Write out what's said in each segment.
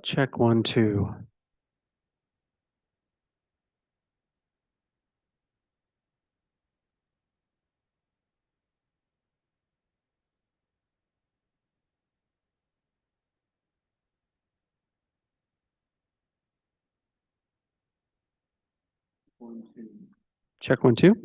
Check 1, 2. Check 1, 2.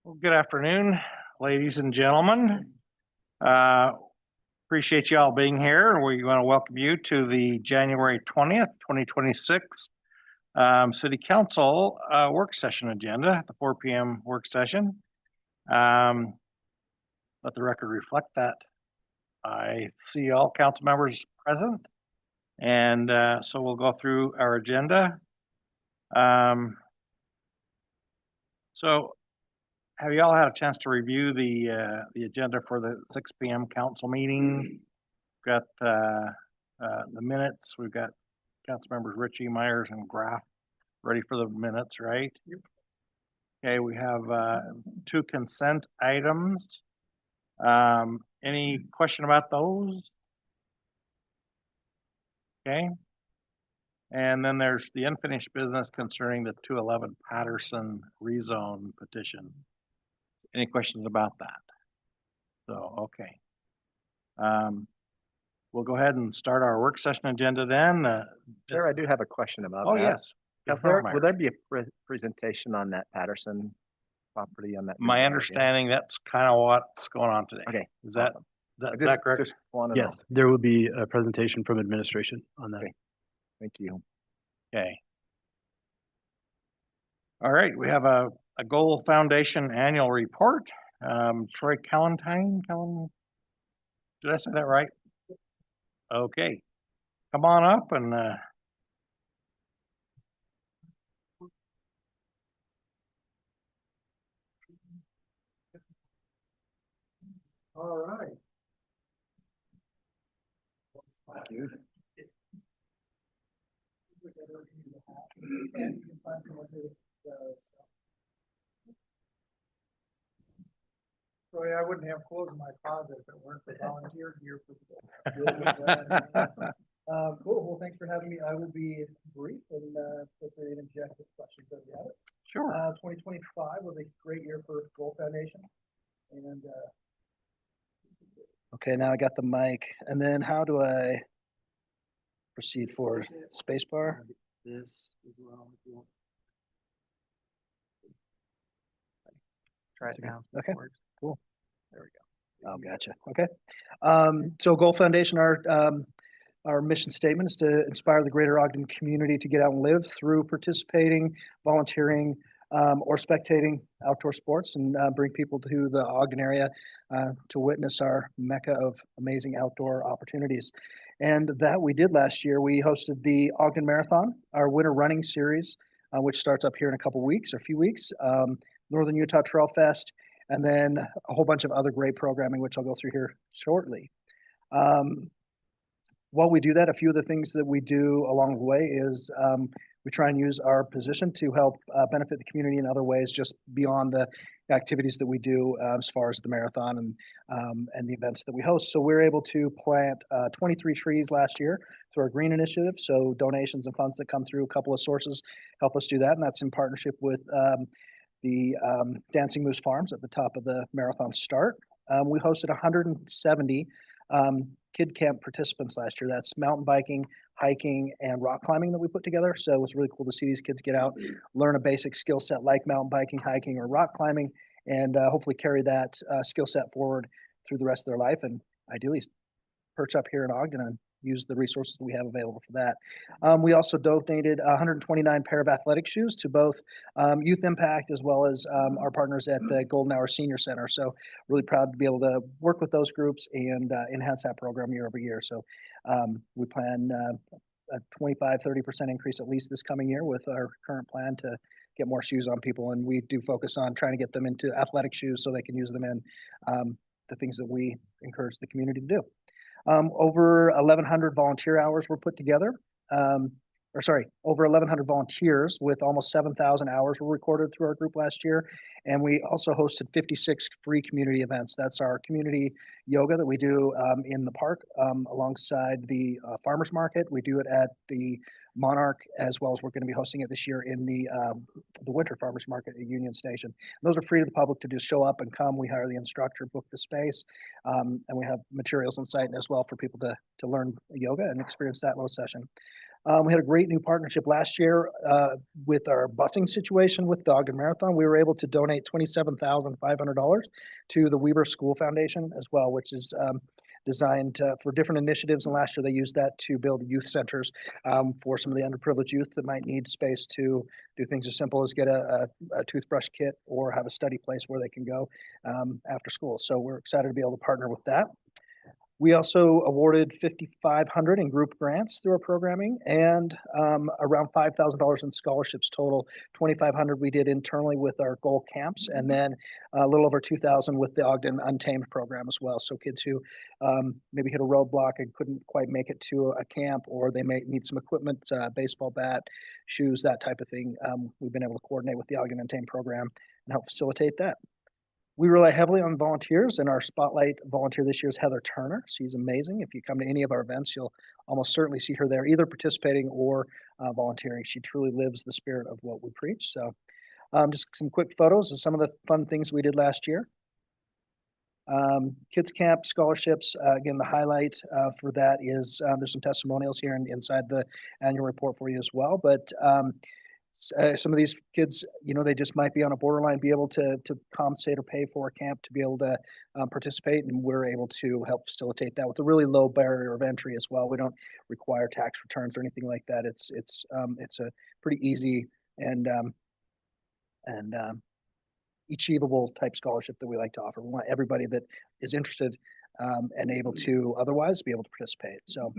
Well, good afternoon, ladies and gentlemen. Appreciate you all being here. We want to welcome you to the January 20th, 2026 City Council work session agenda, the 4 p.m. work session. Let the record reflect that I see all council members present. And so we'll go through our agenda. So have you all had a chance to review the agenda for the 6 p.m. council meeting? Got the minutes. We've got council members Ritchie, Myers, and Graff ready for the minutes, right? Yep. Okay, we have 2 consent items. Any question about those? Okay. And then there's the unfinished business concerning the 211 Patterson rezone petition. Any questions about that? So, okay. We'll go ahead and start our work session agenda then. Sir, I do have a question about that. Oh, yes. Will there be a presentation on that Patterson property on that? My understanding, that's kind of what's going on today. Okay. Is that correct? Just want to Yes, there will be a presentation from administration on that. Okay. Thank you. Okay. All right, we have a Goal Foundation annual report. Troy Callentine, did I say that right? Okay, come on up and all right. Thank you. Sorry, I wouldn't have clothes in my closet if it weren't for volunteer gear. Cool, well, thanks for having me. I will be brief and feel free to inject with questions as you have it. Sure. 2025 was a great year for Goal Foundation. And okay, now I got the mic. And then how do I proceed forward? Spacebar? This as well. Try it now. Okay, Works. cool. There we go. Oh, gotcha. Okay. So Goal Foundation, our mission statement is to inspire the greater Ogden community to get out and live through participating, volunteering, or spectating outdoor sports, and bring people to the Ogden area to witness our mecca of amazing outdoor opportunities. And that we did last year. We hosted the Ogden Marathon, our winter running series, which starts up here in a few weeks. Northern Utah Trail Fest, and then a whole bunch of other great programming, which I'll go through here shortly. While we do that, a few of the things that we do along the way is we try and use our position to help benefit the community in other ways, just beyond the activities that we do as far as the marathon and the events that we host. So we're able to plant 23 trees last year through our green initiative. So donations and funds that come through a couple of sources help us do that. And that's in partnership with the Dancing Moose Farms at the top of the marathon start. We hosted 170 kid camp participants last year. That's mountain biking, hiking, and rock climbing that we put together. So it was really cool to see these kids get out, learn a basic skill set like mountain biking, hiking, or rock climbing, and hopefully carry that skill set forward through the rest of their life, and ideally perch up here in Ogden and use the resources we have available for that. We also donated 129 pair of athletic shoes to both Youth Impact as well as our partners at the Golden Hour Senior Center. So really proud to be able to work with those groups and enhance that program year over year. So we plan a 25-30% increase at least this coming year with our current plan to get more shoes on people. And we do focus on trying to get them into athletic shoes so they can use them in the things that we encourage the community to do. Over 1,100 volunteer hours were put together. Over 1,100 volunteers with almost 7,000 hours were recorded through our group last year. And we also hosted 56 free community events. That's our community yoga that we do in the park alongside the farmers market. We do it at the Monarch, as well as we're going to be hosting it this year in the winter farmers market at Union Station. And those are free to the public to just show up and come. We hire the instructor, book the space, and we have materials on site as well for people to learn yoga and experience that little session. We had a great new partnership last year with our busing situation with the Ogden Marathon. We were able to donate $27,500 to the Weber School Foundation as well, which is designed for different initiatives. And last year they used that to build youth centers for some of the underprivileged youth that might need space to do things as simple as get a toothbrush kit or have a study place where they can go after school. So we're excited to be able to partner with that. We also awarded $5,500 in group grants through our programming and around $5,000 in scholarships total. $2,500 we did internally with our goal camps, and then a little over $2,000 with the Ogden Untamed program as well. So kids who maybe hit a roadblock and couldn't quite make it to a camp, or they may need some equipment, baseball bat, shoes, that type of thing. We've been able to coordinate with the Ogden Untamed program and help facilitate that. We rely heavily on volunteers, and our spotlight volunteer this year is Heather Turner. She's amazing. If you come to any of our events, you'll almost certainly see her there, either participating or volunteering. She truly lives the spirit of what we preach. So just some quick photos of some of the fun things we did last year. Kids Camp scholarships, again, the highlight for that is there's some testimonials here and inside the annual report for you as well. But some of these kids, they just might be on a borderline, be able to compensate or pay for a camp to be able to participate, and we're able to help facilitate that with a really low barrier of entry as well. We don't require tax returns or anything like that. It's a pretty easy and achievable type scholarship that we like to offer. We want everybody that is interested and able to otherwise be able to participate. So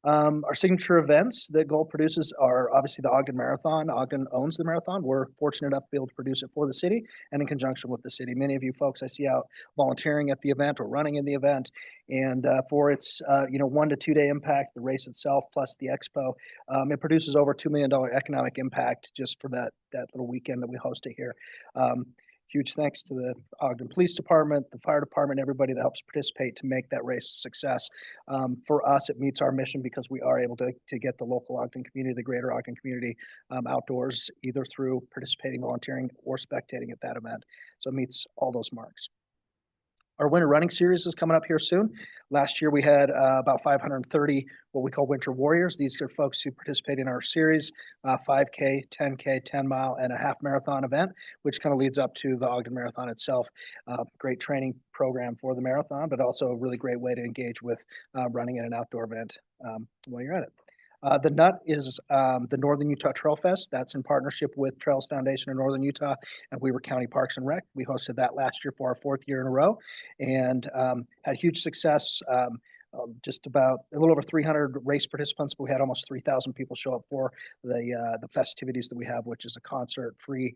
our signature events that Goal produces are obviously the Ogden Marathon. Ogden owns the marathon. We're fortunate enough to be able to produce it for the city and in conjunction with the city. Many of you folks I see out volunteering at the event or running in the event. And for its 1 to 2 day impact, the race itself plus the expo, it produces over $2 million economic impact just for that little weekend that we host it here. Huge thanks to the Ogden Police Department, the fire department, everybody that helps participate to make that race a success. For us, it meets our mission because we are able to get the local Ogden community, the greater Ogden community outdoors, either through participating, volunteering, or spectating at that event. So it meets all those marks. Our winter running series is coming up here soon. Last year, we had about 530 what we call winter warriors. These are folks who participate in our series, 5K, 10K, 10 mile, and a half marathon event, which kind of leads up to the Ogden Marathon itself. Great training program for the marathon, but also a really great way to engage with running in an outdoor event while you're at it. The Nut is the Northern Utah Trail Fest. That's in partnership with Trails Foundation in Northern Utah and Weaver County Parks and Rec. We hosted that last year for our 4th year in a row and had huge success. Just about a little over 300 race participants, but we had almost 3,000 people show up for the festivities that we have, which is a concert, free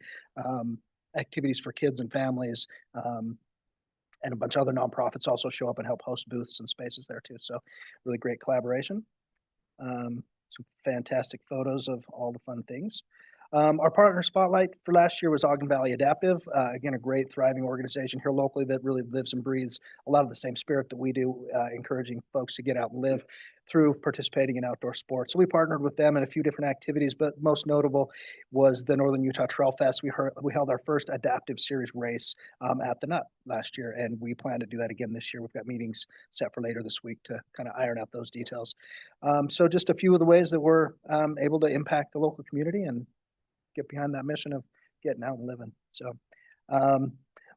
activities for kids and families. And a bunch of other nonprofits also show up and help host booths and spaces there too. So really great collaboration. Some fantastic photos of all the fun things. Our partner spotlight for last year was Ogden Valley Adaptive. Again, a great thriving organization here locally that really lives and breathes a lot of the same spirit that we do, encouraging folks to get out and live through participating in outdoor sports. So we partnered with them in a few different activities, but most notable was the Northern Utah Trail Fest. We held our first adaptive series race at the Nut last year, and we plan to do that again this year. We've got meetings set for later this week to kind of iron out those details. So just a few of the ways that we're able to impact the local community and get behind that mission of getting out and living. So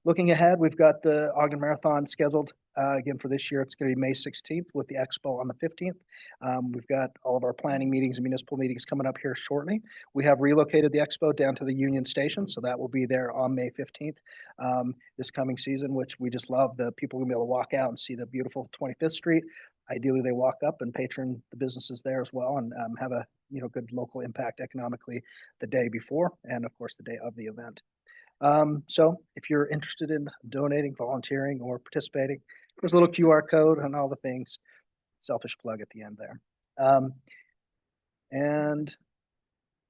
looking ahead, we've got the Ogden Marathon scheduled again for this year. It's going to be May 16th with the expo on the 15th. We've got all of our planning meetings and municipal meetings coming up here shortly. We have relocated the expo down to the Union Station, so that will be there on May 15th this coming season, which we just love. The people will be able to walk out and see the beautiful 25th Street. Ideally, they walk up and patron the businesses there as well and have a good local impact economically the day before and of course the day of the event. So if you're interested in donating, volunteering, or participating, there's a little QR code and all the things. Selfish plug at the end there. And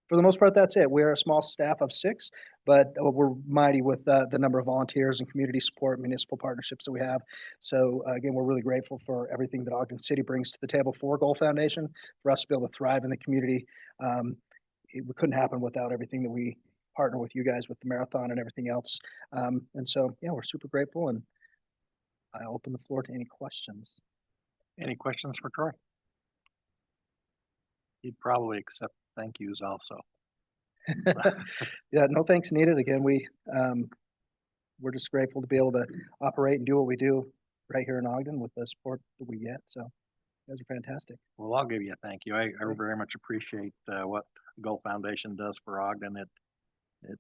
for the most part, that's it. We're a small staff of 6, but we're mighty with the number of volunteers and community support, municipal partnerships that we have. So again, we're really grateful for everything that Ogden City brings to the table for Goal Foundation, for us to be able to thrive in the community. It couldn't happen without everything that we partner with you guys with the marathon and everything else. And so, yeah, we're super grateful, and I open the floor to any questions. Any questions for Troy? He'd probably accept thank yous also. Yeah, no thanks needed. Again, we're just grateful to be able to operate and do what we do right here in Ogden with the support that we get. So you guys are fantastic. Well, I'll give you a thank you. I very much appreciate what Goal Foundation does for Ogden. It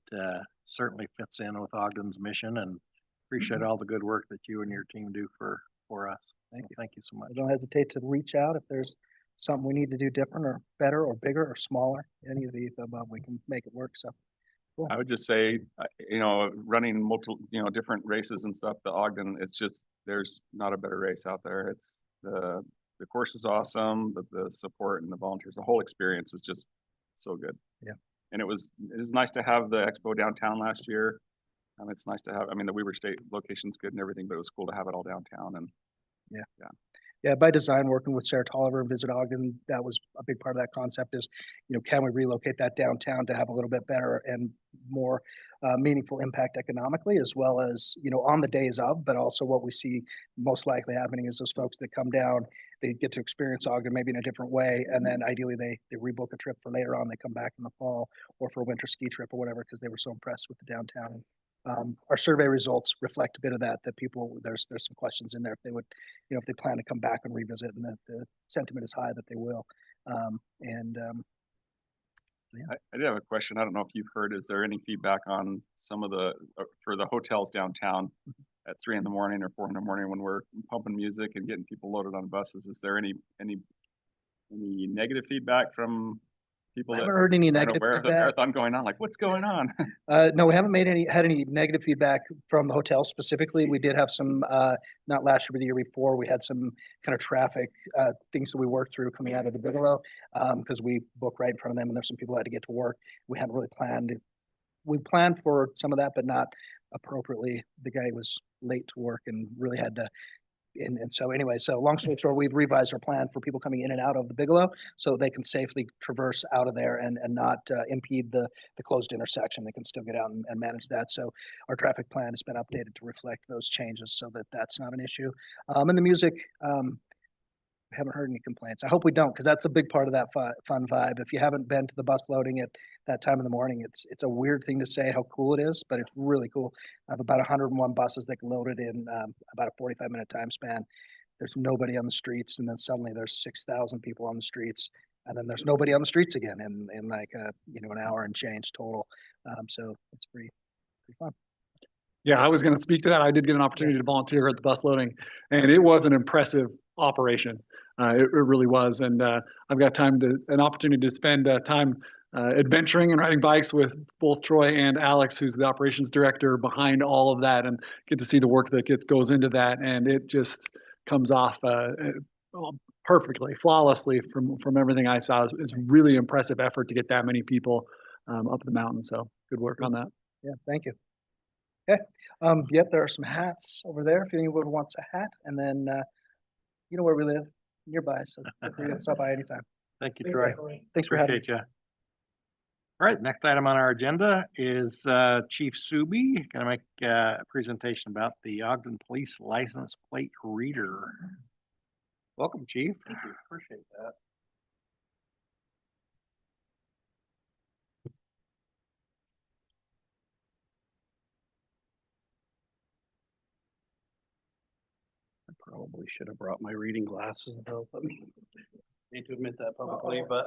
certainly fits in with Ogden's mission, and appreciate all the good work that you and your team do for us. Thank you so much. Don't hesitate to reach out if there's something we need to do different or better or bigger or smaller. Any of the above, we can make it work. So cool. I would just say, running multiple, different races and stuff, the Ogden, it's just, there's not a better race out there. It's the course is awesome, but the support and the volunteers, the whole experience is just so good. Yeah. And it was nice to have the expo downtown last year. It's nice to have, the Weaver State location's good and everything, but it was cool to have it all downtown. And yeah. Yeah, by design, working with Sarah Tolliver and Visit Ogden, that was a big part of that concept is, can we relocate that downtown to have a little bit better and more meaningful impact economically, as well as, on the days of, but also what we see most likely happening is those folks that come down, they get to experience Ogden maybe in a different way, and then ideally they rebook a trip for later on, they come back in the fall or for a winter ski trip or whatever, because they were so impressed with the downtown. Our survey results reflect a bit of that people, there's some questions in there if they would, if they plan to come back and revisit, and that the sentiment is high that they will. I did have a question. I don't know if you've heard, is there any feedback on some of the, for the hotels downtown at 3 in the morning or 4 in the morning when we're pumping music and getting people loaded on buses? Is there any negative feedback from people I that haven't heard any aren't negative aware of the feedback. marathon going on? Like, what's going on? No, we haven't had any negative feedback from the hotel specifically. We did have some, not last year, but the year before, we had some kind of traffic things that we worked through coming out of the Bigelow, because we book right in front of them and there's some people who had to get to work. We hadn't really planned. We planned for some of that, but not appropriately. The guy was late to work and really had to. And so anyway, so long story short, we've revised our plan for people coming in and out of the Bigelow so they can safely traverse out of there and not impede the closed intersection. They can still get out and manage that. So our traffic plan has been updated to reflect those changes so that that's not an issue. And the music, we haven't heard any complaints. I hope we don't, because that's a big part of that fun vibe. If you haven't been to the bus loading at that time in the morning, it's a weird thing to say how cool it is, but it's really cool. I have about 101 buses that get loaded in about a 45-minute time span. There's nobody on the streets, and then suddenly there's 6,000 people on the streets, and then there's nobody on the streets again in like an hour and change total. So it's pretty fun. Yeah, I was going to speak to that. I did get an opportunity to volunteer at the bus loading, and it was an impressive operation. It really was, and I've got an opportunity to spend time adventuring and riding bikes with both Troy and Alex, who's the operations director behind all of that, and get to see the work that goes into that, and it just comes off perfectly, flawlessly from everything I saw. It's really impressive effort to get that many people up the mountain. So good work on that. Yeah, thank you. Okay. Yep, there are some hats over there if anyone wants a hat, and then you know where we live, nearby, so feel free to stop by anytime. Thank you, Troy. Thanks for having me. Appreciate you. All right, next item on our agenda is Chief Subi going to make a presentation about the Ogden Police License Plate Reader. Welcome, Chief. Thank you. Appreciate that. I probably should have brought my reading glasses though. But hate to admit that publicly, but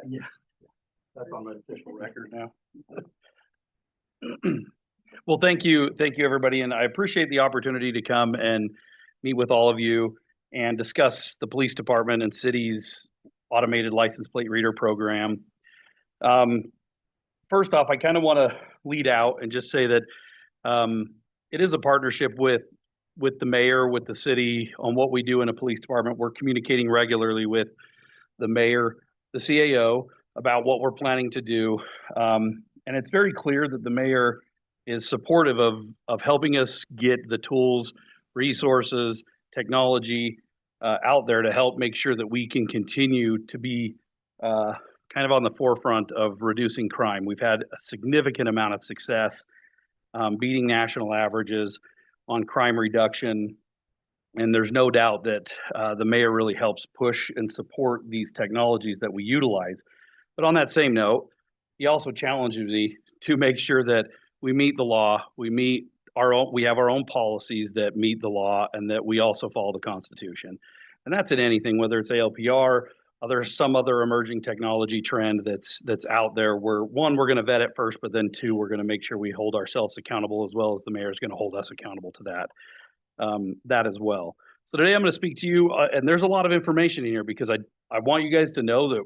yeah, that's on the official record now. Well, thank you, everybody, and I appreciate the opportunity to come and meet with all of you and discuss the police department and city's automated license plate reader program. First off, I kind of want to lead out and just say that it is a partnership with the mayor, with the city on what we do in a police department. We're communicating regularly with the mayor, the CAO, about what we're planning to do. And it's very clear that the mayor is supportive of helping us get the tools, resources, technology out there to help make sure that we can continue to be kind of on the forefront of reducing crime. We've had a significant amount of success beating national averages on crime reduction. And there's no doubt that the mayor really helps push and support these technologies that we utilize. But on that same note, he also challenges me to make sure that we meet the law, we have our own policies that meet the law, and that we also follow the Constitution. And that's in anything, whether it's ALPR, some other emerging technology trend that's out there where, one, we're going to vet it first, but then two, we're going to make sure we hold ourselves accountable, as well as the mayor is going to hold us accountable to that as well. So today I'm going to speak to you, and there's a lot of information in here because I want you guys to know that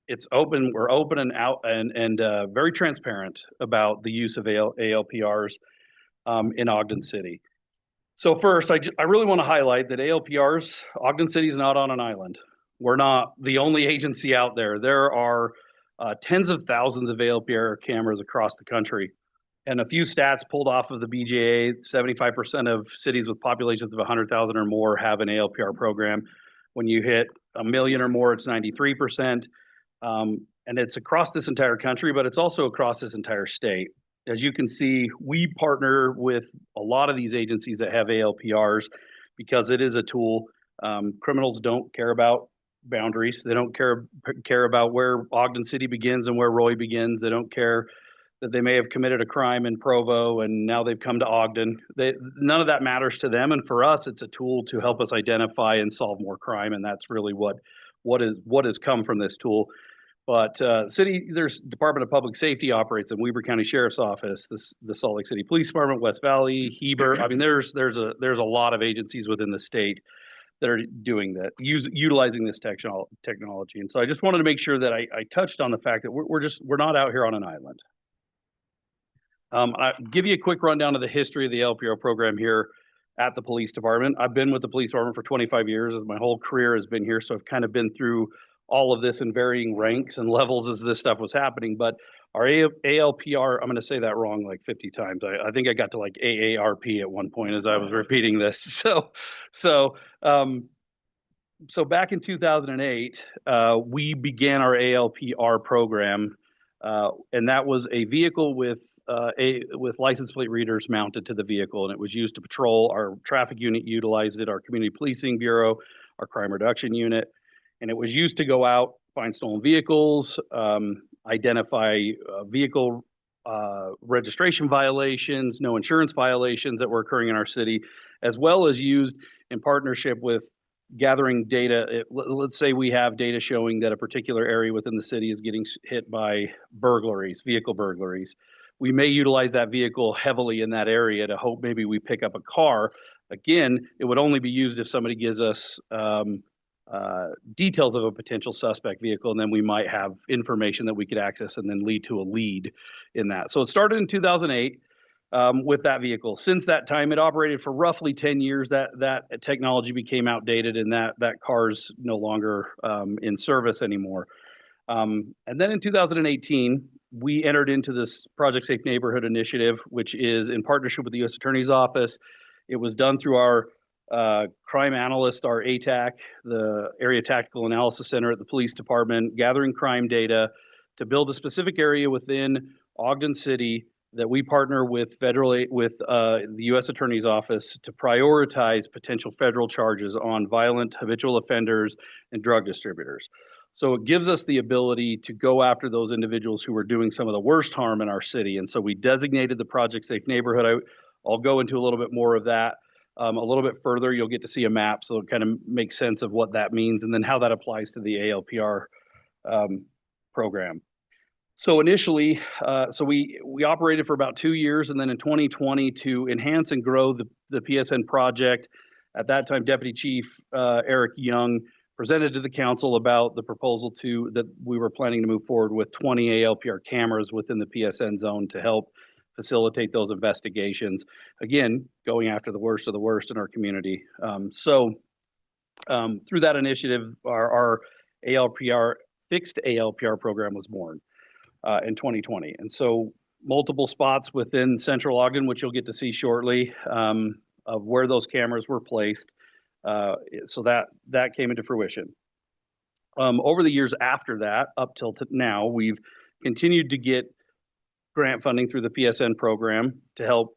it's open. We're open and out and very transparent about the use of ALPRs in Ogden City. So first, I really want to highlight that ALPRs, Ogden City is not on an island. We're not the only agency out there. There are tens of thousands of ALPR cameras across the country. And a few stats pulled off of the BJA, 75% of cities with populations of 100,000 or more have an ALPR program. When you hit 1 million or more, it's 93%. And it's across this entire country, but it's also across this entire state. As you can see, we partner with a lot of these agencies that have ALPRs because it is a tool. Criminals don't care about boundaries. They don't care about where Ogden City begins and where Roy begins. They don't care that they may have committed a crime in Provo and now they've come to Ogden. None of that matters to them. And for us, it's a tool to help us identify and solve more crime. And that's really what has come from this tool. But there's Department of Public Safety operates in Weber County Sheriff's Office, the Salt Lake City Police Department, West Valley, Heber. I mean, there's a lot of agencies within the state that are doing that, utilizing this technology. And so I just wanted to make sure that I touched on the fact that we're not out here on an island. I'll give you a quick rundown of the history of the LPR program here at the police department. I've been with the police department for 25 years. My whole career has been here, so I've kind of been through all of this in varying ranks and levels as this stuff was happening. But our ALPR, I'm going to say that wrong like 50 times. I think I got to like AARP at one point as I was repeating this. So back in 2008, we began our ALPR program, and that was a vehicle with license plate readers mounted to the vehicle, and it was used to patrol. Our traffic unit utilized it, our community policing bureau, our crime reduction unit. And it was used to go out, find stolen vehicles, identify vehicle registration violations, no insurance violations that were occurring in our city, as well as used in partnership with gathering data. Let's say we have data showing that a particular area within the city is getting hit by burglaries, vehicle burglaries. We may utilize that vehicle heavily in that area to hope maybe we pick up a car. Again, it would only be used if somebody gives us details of a potential suspect vehicle, and then we might have information that we could access and then lead to a lead in that. So it started in 2008 with that vehicle. Since that time, it operated for roughly 10 years. That technology became outdated, and that car's no longer in service anymore. And then in 2018, we entered into this Project Safe Neighborhood initiative, which is in partnership with the U.S. Attorney's Office. It was done through our crime analyst, our ATAC, the Area Tactical Analysis Center at the police department, gathering crime data to build a specific area within Ogden City that we partner with the U.S. Attorney's Office to prioritize potential federal charges on violent habitual offenders and drug distributors. So it gives us the ability to go after those individuals who are doing some of the worst harm in our city. And so we designated the Project Safe Neighborhood. I'll go into a little bit more of that. A little bit further, you'll get to see a map, so it kind of makes sense of what that means and then how that applies to the ALPR program. So initially, we operated for about 2 years, and then in 2020 to enhance and grow the PSN project, at that time, Deputy Chief Eric Young presented to the council about the proposal that we were planning to move forward with 20 ALPR cameras within the PSN zone to help facilitate those investigations. Again, going after the worst of the worst in our community. Through that initiative, our fixed ALPR program was born in 2020. And so multiple spots within Central Ogden, which you'll get to see shortly, of where those cameras were placed. So that came into fruition. Over the years after that, up till now, we've continued to get grant funding through the PSN program to help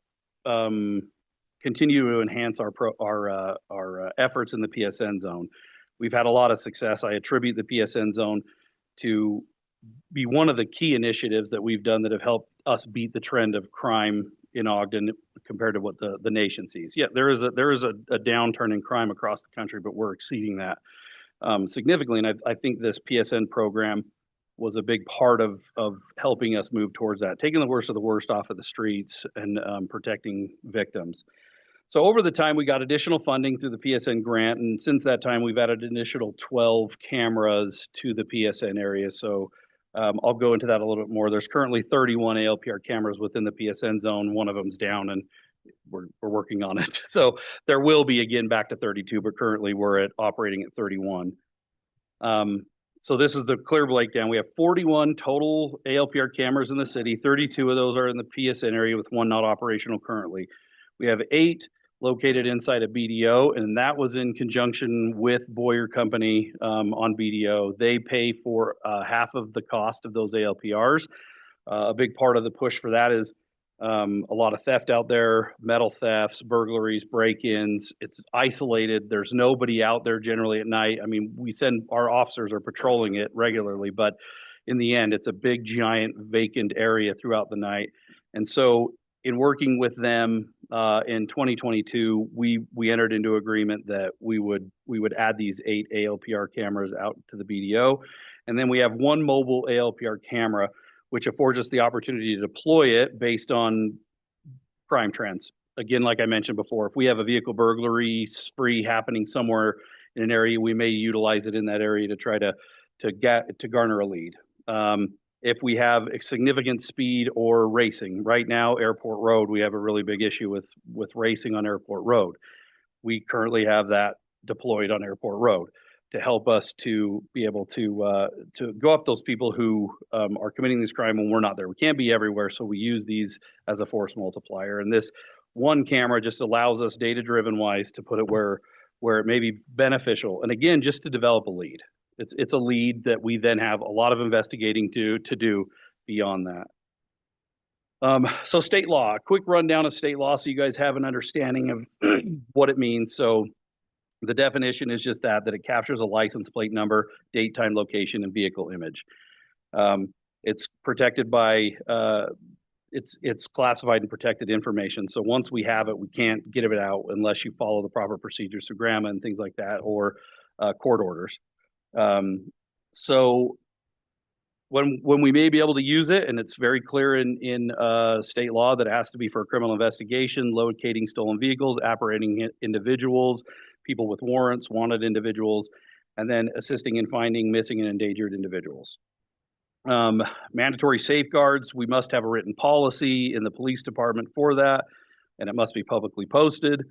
continue to enhance our efforts in the PSN zone. We've had a lot of success. I attribute the PSN zone to be one of the key initiatives that we've done that have helped us beat the trend of crime in Ogden compared to what the nation sees. Yeah, there is a downturn in crime across the country, but we're exceeding that significantly. And I think this PSN program was a big part of helping us move towards that, taking the worst of the worst off of the streets and protecting victims. So over the time, we got additional funding through the PSN grant, and since that time, we've added an additional 12 cameras to the PSN area. So I'll go into that a little bit more. There's currently 31 ALPR cameras within the PSN zone. One of them's down, and we're working on it. So there will be again back to 32, but currently we're operating at 31. So this is the Clear breakdown. We have 41 total ALPR cameras in the city. 32 of those are in the PSN area with one not operational currently. We have 8 located inside a BDO, and that was in conjunction with Boyer Company on BDO. They pay for half of the cost of those ALPRs. A big part of the push for that is a lot of theft out there, metal thefts, burglaries, break-ins. It's isolated. There's nobody out there generally at night. I mean, our officers are patrolling it regularly, but in the end, it's a big, giant vacant area throughout the night. And so in working with them in 2022, we entered into agreement that we would add these 8 ALPR cameras out to the BDO. And then we have one mobile ALPR camera, which affords us the opportunity to deploy it based on crime trends. Again, like I mentioned before, if we have a vehicle burglary spree happening somewhere in an area, we may utilize it in that area to try to garner a lead. If we have a significant speed or racing, right now, Airport Road, we have a really big issue with racing on Airport Road. We currently have that deployed on Airport Road to help us to be able to go after those people who are committing this crime when we're not there. We can't be everywhere, so we use these as a force multiplier. And this one camera just allows us, data-driven wise, to put it where it may be beneficial. And again, just to develop a lead. It's a lead that we then have a lot of investigating to do beyond that. So state law, a quick rundown of state law so you guys have an understanding of what it means. So the definition is just that it captures a license plate number, date, time, location, and vehicle image. It's protected by, it's classified and protected information. So once we have it, we can't get it out unless you follow the proper procedures through GRAMA and things like that, or court orders. So when we may be able to use it, and it's very clear in state law that it has to be for a criminal investigation, locating stolen vehicles, apprehending individuals, people with warrants, wanted individuals, and then assisting in finding missing and endangered individuals. Mandatory safeguards, we must have a written policy in the police department for that, and it must be publicly posted.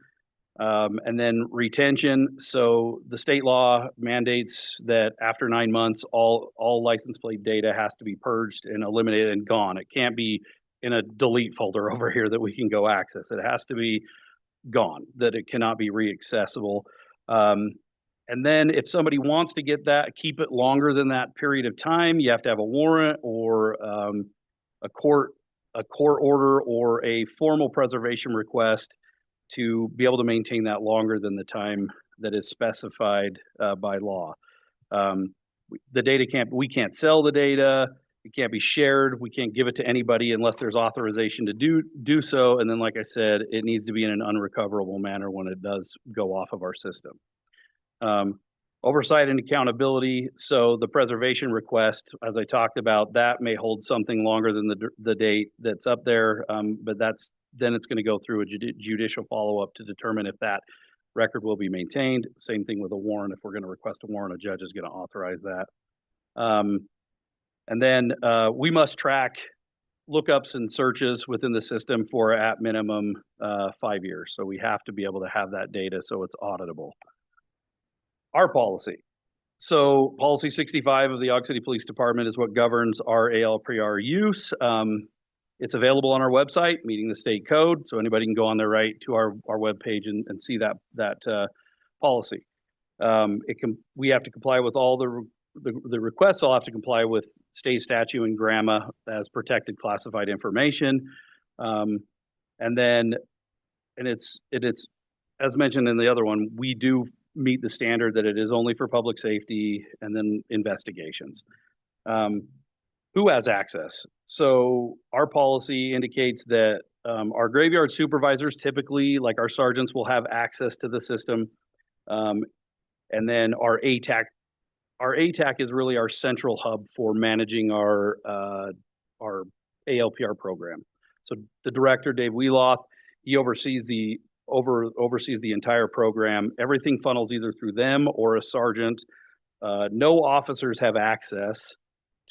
And then retention, so the state law mandates that after 9 months, all license plate data has to be purged and eliminated and gone. It can't be in a delete folder over here that we can go access. It has to be gone, that it cannot be reaccessible. And then if somebody wants to get that, keep it longer than that period of time, you have to have a warrant or a court order or a formal preservation request to be able to maintain that longer than the time that is specified by law. The data we can't sell the data, it can't be shared, we can't give it to anybody unless there's authorization to do so. And then, like I said, it needs to be in an unrecoverable manner when it does go off of our system. Oversight and accountability. So the preservation request, as I talked about, that may hold something longer than the date that's up there, but then it's going to go through a judicial follow-up to determine if that record will be maintained. Same thing with a warrant. If we're going to request a warrant, a judge is going to authorize that. And then we must track lookups and searches within the system for at minimum 5 years. So we have to be able to have that data so it's auditable. Our policy. So policy 65 of the Ogden City Police Department is what governs our ALPR use. It's available on our website, meeting the state code. So anybody can go on there right to our webpage and see that policy. We have to comply with all the requests. All have to comply with state statute and GRAMA as protected classified information. And it's as mentioned in the other one, we do meet the standard that it is only for public safety and then investigations. Who has access? So our policy indicates that our graveyard supervisors, typically, like our sergeants, will have access to the system. And then our ATAC is really our central hub for managing our ALPR program. So the director, Dave Wheeloff, he oversees the entire program. Everything funnels either through them or a sergeant. No officers have access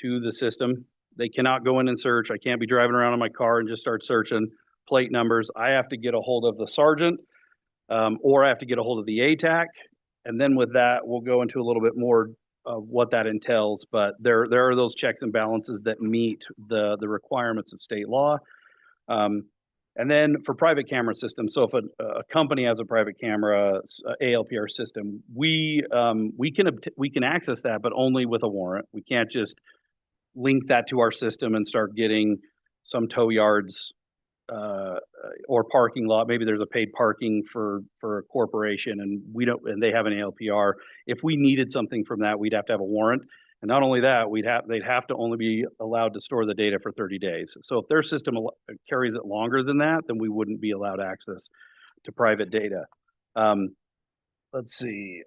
to the system. They cannot go in and search. I can't be driving around in my car and just start searching. plate numbers, I have to get a hold of the sergeant, or I have to get a hold of the ATAC. And then with that, we'll go into a little bit more of what that entails. But there are those checks and balances that meet the requirements of state law. And then for private camera systems, so if a company has a private camera ALPR system, we can access that, but only with a warrant. We can't just link that to our system and start getting some tow yards or parking lot. Maybe there's a paid parking for a corporation and they have an ALPR. If we needed something from that, we'd have to have a warrant. And not only that, they'd have to only be allowed to store the data for 30 days. So if their system carries it longer than that, then we wouldn't be allowed access to private data. Let's see.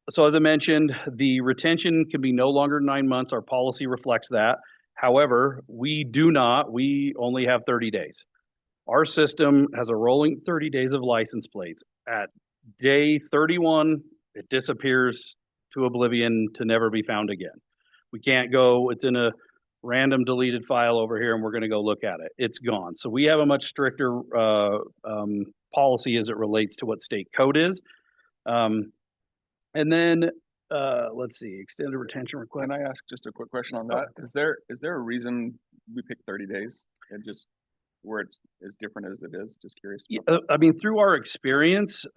So as I mentioned, the retention can be no longer than 9 months. Our policy reflects that. However, we only have 30 days. Our system has a rolling 30 days of license plates. At day 31, it disappears to oblivion to never be found again. We can't go, it's in a random deleted file over here and we're going to go look at it. It's gone. So we have a much stricter policy as it relates to what state code is. And then let's see, extended retention request. Can I ask just a quick question on that? Is there a reason we picked 30 days and just where it's as different as it is? Just curious. Yeah, I mean, through our experience,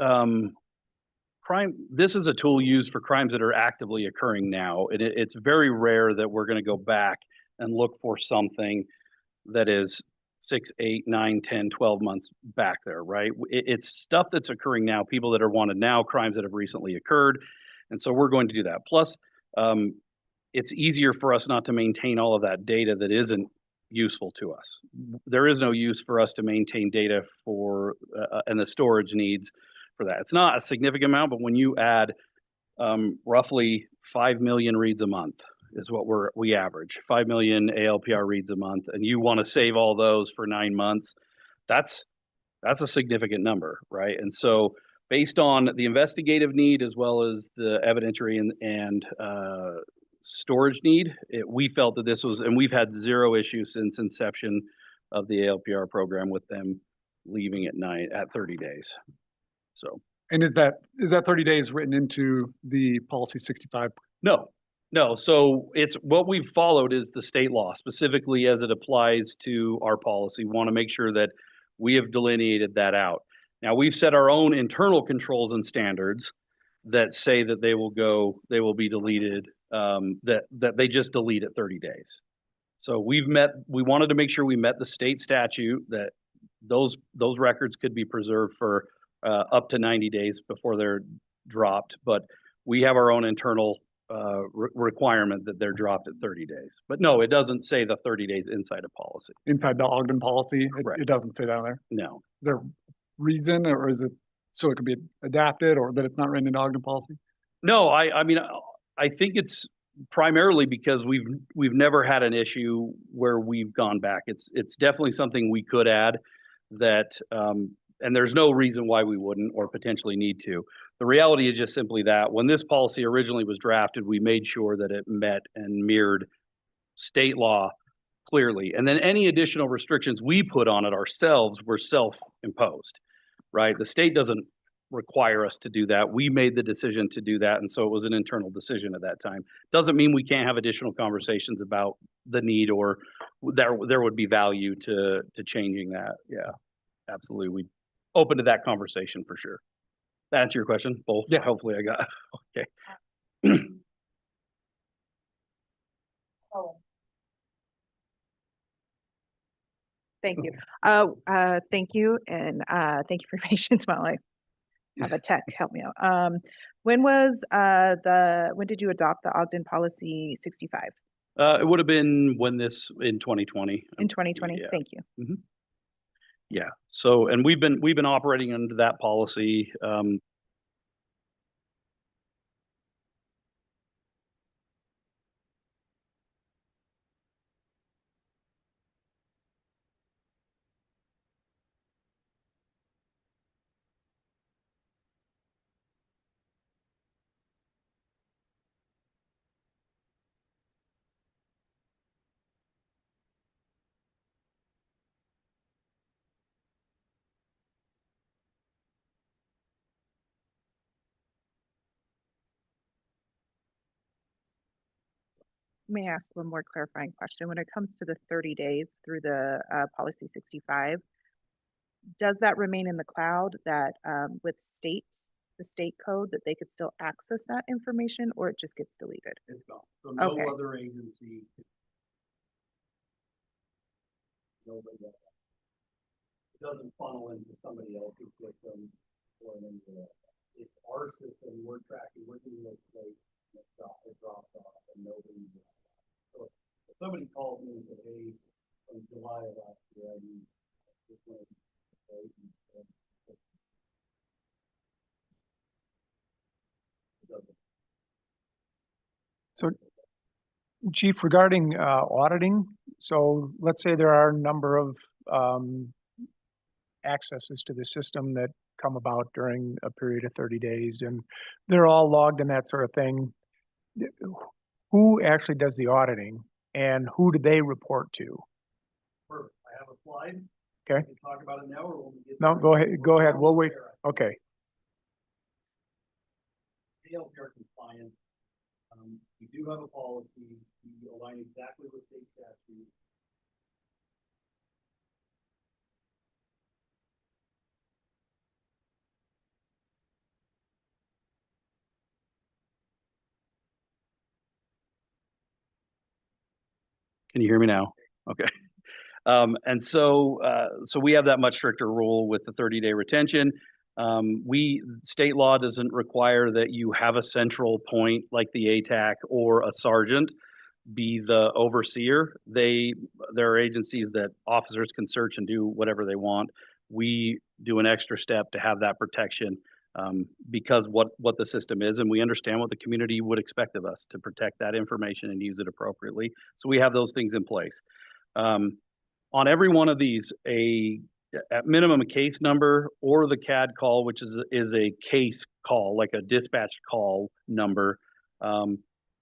this is a tool used for crimes that are actively occurring now. It's very rare that we're going to go back and look for something that is 6, 8, 9, 10, 12 months back there, right? It's stuff that's occurring now, people that are wanted now, crimes that have recently occurred. And so we're going to do that. Plus, it's easier for us not to maintain all of that data that isn't useful to us. There is no use for us to maintain data for and the storage needs for that. It's not a significant amount, but when you add roughly 5 million reads a month is what we average, 5 million ALPR reads a month, and you want to save all those for 9 months, that's a significant number, right? And so based on the investigative need as well as the evidentiary and storage need, we felt that this was, and we've had zero issues since inception of the ALPR program with them leaving at 30 days. So. And is that 30 days written into the policy 65? No. So it's what we've followed is the state law, specifically as it applies to our policy. We want to make sure that we have delineated that out. Now we've set our own internal controls and standards that say that they will be deleted, that they just delete at 30 days. So we wanted to make sure we met the state statute that those records could be preserved for up to 90 days before they're dropped, but we have our own internal requirement that they're dropped at 30 days. But no, it doesn't say the 30 days inside a policy. Inside the Ogden policy, Right. it doesn't say down there. No. Is there reason, or is it so it can be adapted, or that it's not written in Ogden policy? No, I mean, I think it's primarily because we've never had an issue where we've gone back. It's definitely something we could add that, and there's no reason why we wouldn't or potentially need to. The reality is just simply that when this policy originally was drafted, we made sure that it met and mirrored state law clearly. And then any additional restrictions we put on it ourselves were self-imposed, right? The state doesn't require us to do that. We made the decision to do that. And so it was an internal decision at that time. Doesn't mean we can't have additional conversations about the need or there would be value to changing that. Yeah, absolutely. We open to that conversation for sure. That answer your question? Both? Yeah. Hopefully I got, okay. Thank you. Thank you, and thank you for your patience while I have a tech help me out. When did you adopt the Ogden policy 65? It would have been in 2020. In 2020? Yeah. Thank you. Yeah. So, and we've been operating under that policy. may I ask one more clarifying question? When it comes to the 30 days through the policy 65, does that remain in the cloud that with the state code, that they could still access that information, or it just gets deleted? It's gone. So no Okay. other agency. Nobody does that. It doesn't funnel into somebody else's system or into that. It's our system, we're tracking, we're doing this plate, it drops off and nobody. So if somebody calls me and says, hey, from July of last year, I need this one. So, Chief, regarding auditing, so let's say there are a number of accesses to the system that come about during a period of 30 days, and they're all logged and that sort of thing. Who actually does the auditing, and who do they report to? Perfect. I have a slide. Okay. We can talk about it now or when we get. No, there? go ahead, go ahead, we'll wait. Okay. ALPR compliance. We do have a policy, we align exactly with state statute. Can you hear me now? Okay. And so we have that much stricter rule with the 30-day retention. State law doesn't require that you have a central point like the ATAC or a sergeant be the overseer. There are agencies that officers can search and do whatever they want. We do an extra step to have that protection because what the system is, and we understand what the community would expect of us to protect that information and use it appropriately. So we have those things in place. On every one of these, at minimum a case number or the CAD call, which is a case call, like a dispatch call number,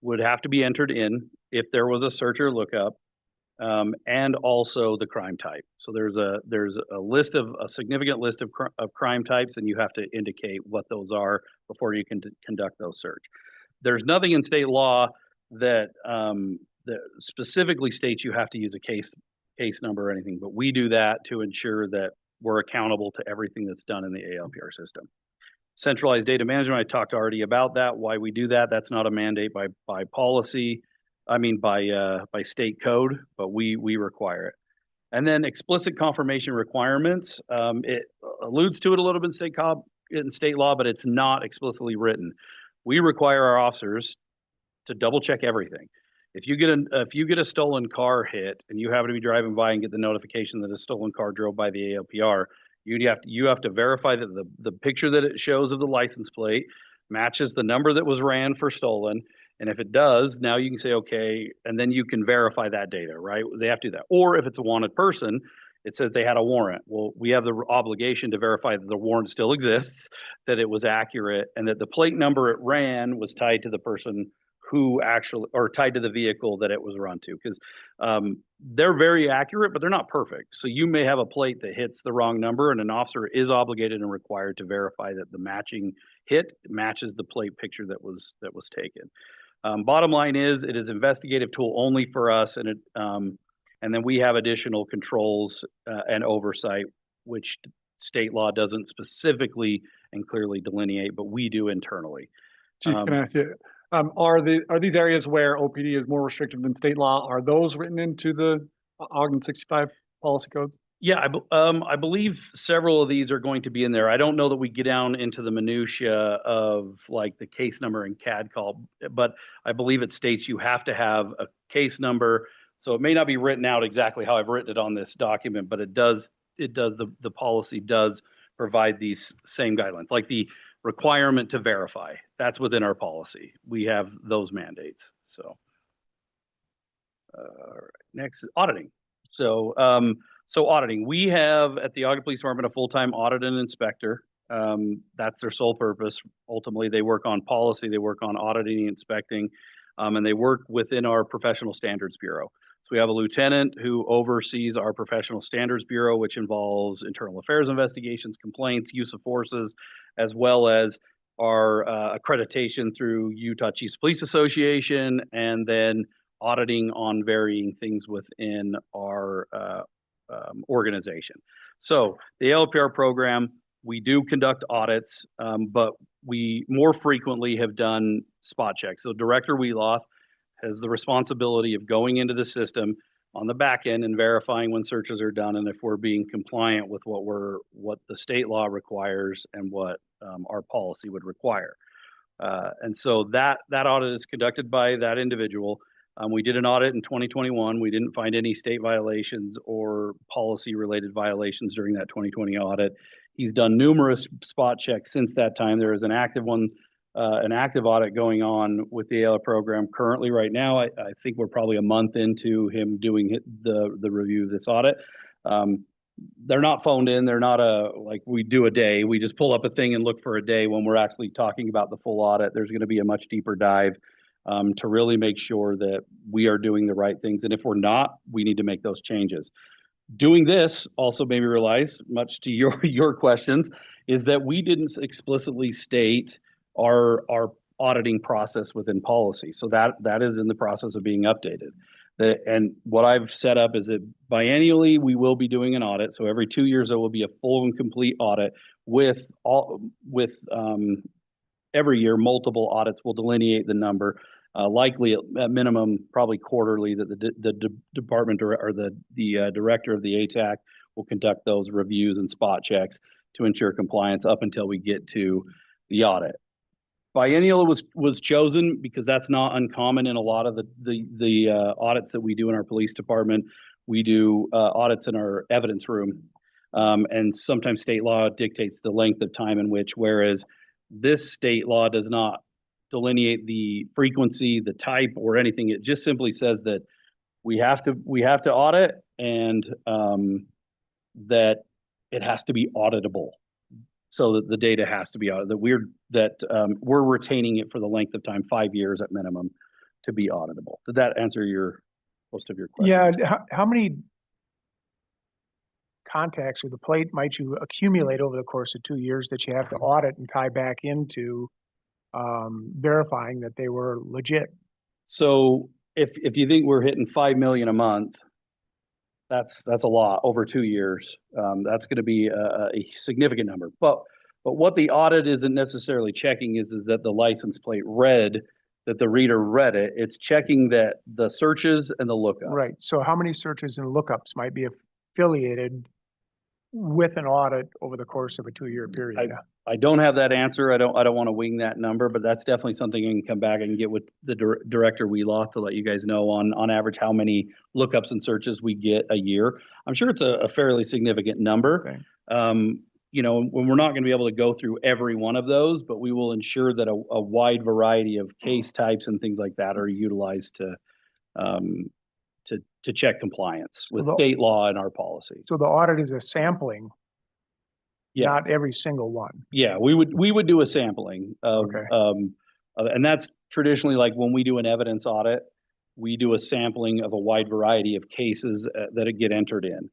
would have to be entered in if there was a search or lookup, and also the crime type. So there's a significant list of crime types, and you have to indicate what those are before you can conduct those search. There's nothing in state law that specifically states you have to use a case number or anything, but we do that to ensure that we're accountable to everything that's done in the ALPR system. Centralized data management, I talked already about that, why we do that. That's not a mandate by policy, by state code, but we require it. And then explicit confirmation requirements, it alludes to it a little bit in state law, but it's not explicitly written. We require our officers to double check everything. If you get a stolen car hit and you happen to be driving by and get the notification that a stolen car drove by the ALPR, you have to verify that the picture that it shows of the license plate matches the number that was ran for stolen. And if it does, now you can say, okay, and then you can verify that data, right? They have to do that. Or if it's a wanted person, it says they had a warrant. Well, we have the obligation to verify that the warrant still exists, that it was accurate, and that the plate number it ran was tied to the person who actually, or tied to the vehicle that it was run to, because they're very accurate, but they're not perfect. So you may have a plate that hits the wrong number, and an officer is obligated and required to verify that the matching hit matches the plate picture that was taken. Bottom line is, it is investigative tool only for us, and then we have additional controls and oversight, which state law doesn't specifically and clearly delineate, but we do internally. Chief, can I ask you, are these areas where OPD is more restrictive than state law? Are those written into the Ogden 65 policy codes? Yeah, I believe several of these are going to be in there. I don't know that we get down into the minutia of like the case number and CAD call, but I believe it states you have to have a case number. So it may not be written out exactly how I've written it on this document, but the policy does provide these same guidelines, like the requirement to verify. That's within our policy. We have those mandates. So, next, auditing. So auditing. We have at the Ogden Police Department a full-time audit and inspector. That's their sole purpose. Ultimately, they work on policy, they work on auditing and inspecting, and they work within our Professional Standards Bureau. So we have a lieutenant who oversees our Professional Standards Bureau, which involves internal affairs investigations, complaints, use of forces, as well as our accreditation through Utah Chiefs Police Association, and then auditing on varying things within our organization. So the ALPR program, we do conduct audits, but we more frequently have done spot checks. So Director Wheeloff has the responsibility of going into the system on the back end and verifying when searches are done and if we're being compliant with what the state law requires and what our policy would require. And so that audit is conducted by that individual. We did an audit in 2021. We didn't find any state violations or policy-related violations during that 2020 audit. He's done numerous spot checks since that time. There is an active audit going on with the ALA program currently right now. I think we're probably a month into him doing the review of this audit. They're not phoned in. They're not like we do a day. We just pull up a thing and look for a day. When we're actually talking about the full audit, there's going to be a much deeper dive to really make sure that we are doing the right things. And if we're not, we need to make those changes. Doing this also made me realize, much to your questions, is that we didn't explicitly state our auditing process within policy. So that is in the process of being updated. And what I've set up is that biennially we will be doing an audit. So every 2 years there will be a full and complete audit with every year multiple audits will delineate the number. Likely at minimum, probably quarterly, that the department or the director of the ATAC will conduct those reviews and spot checks to ensure compliance up until we get to the audit. Biennial was chosen because that's not uncommon in a lot of the audits that we do in our police department. We do audits in our evidence room, and sometimes state law dictates the length of time in which, whereas this state law does not delineate the frequency, the type, or anything. It just simply says that we have to audit, and that it has to be auditable. So that the data has to be audited. We're retaining it for the length of time, 5 years at minimum, to be auditable. Did that answer most of your questions? Yeah, how many contacts with the plate might you accumulate over the course of 2 years that you have to audit and tie back into verifying that they were legit? So if you think we're hitting 5 million a month, that's a lot over 2 years. That's going to be a significant number. But what the audit isn't necessarily checking is that the license plate read, that the reader read it. It's checking that the searches and the lookup. Right. So how many searches and lookups might be affiliated with an audit over the course of a 2-year period? I don't have that answer. I don't want to wing that number, but that's definitely something I can come back and get with the Director Wheeloff to let you guys know on average how many lookups and searches we get a year. I'm sure it's a fairly significant number. Okay. When we're not going to be able to go through every one of those, but we will ensure that a wide variety of case types and things like that are utilized to check compliance with state law and our policy. So the audit is a sampling, not every single one. Yeah, we would do a sampling of, and that's traditionally like when we do an evidence audit, we do a sampling of a wide variety of cases that get entered in.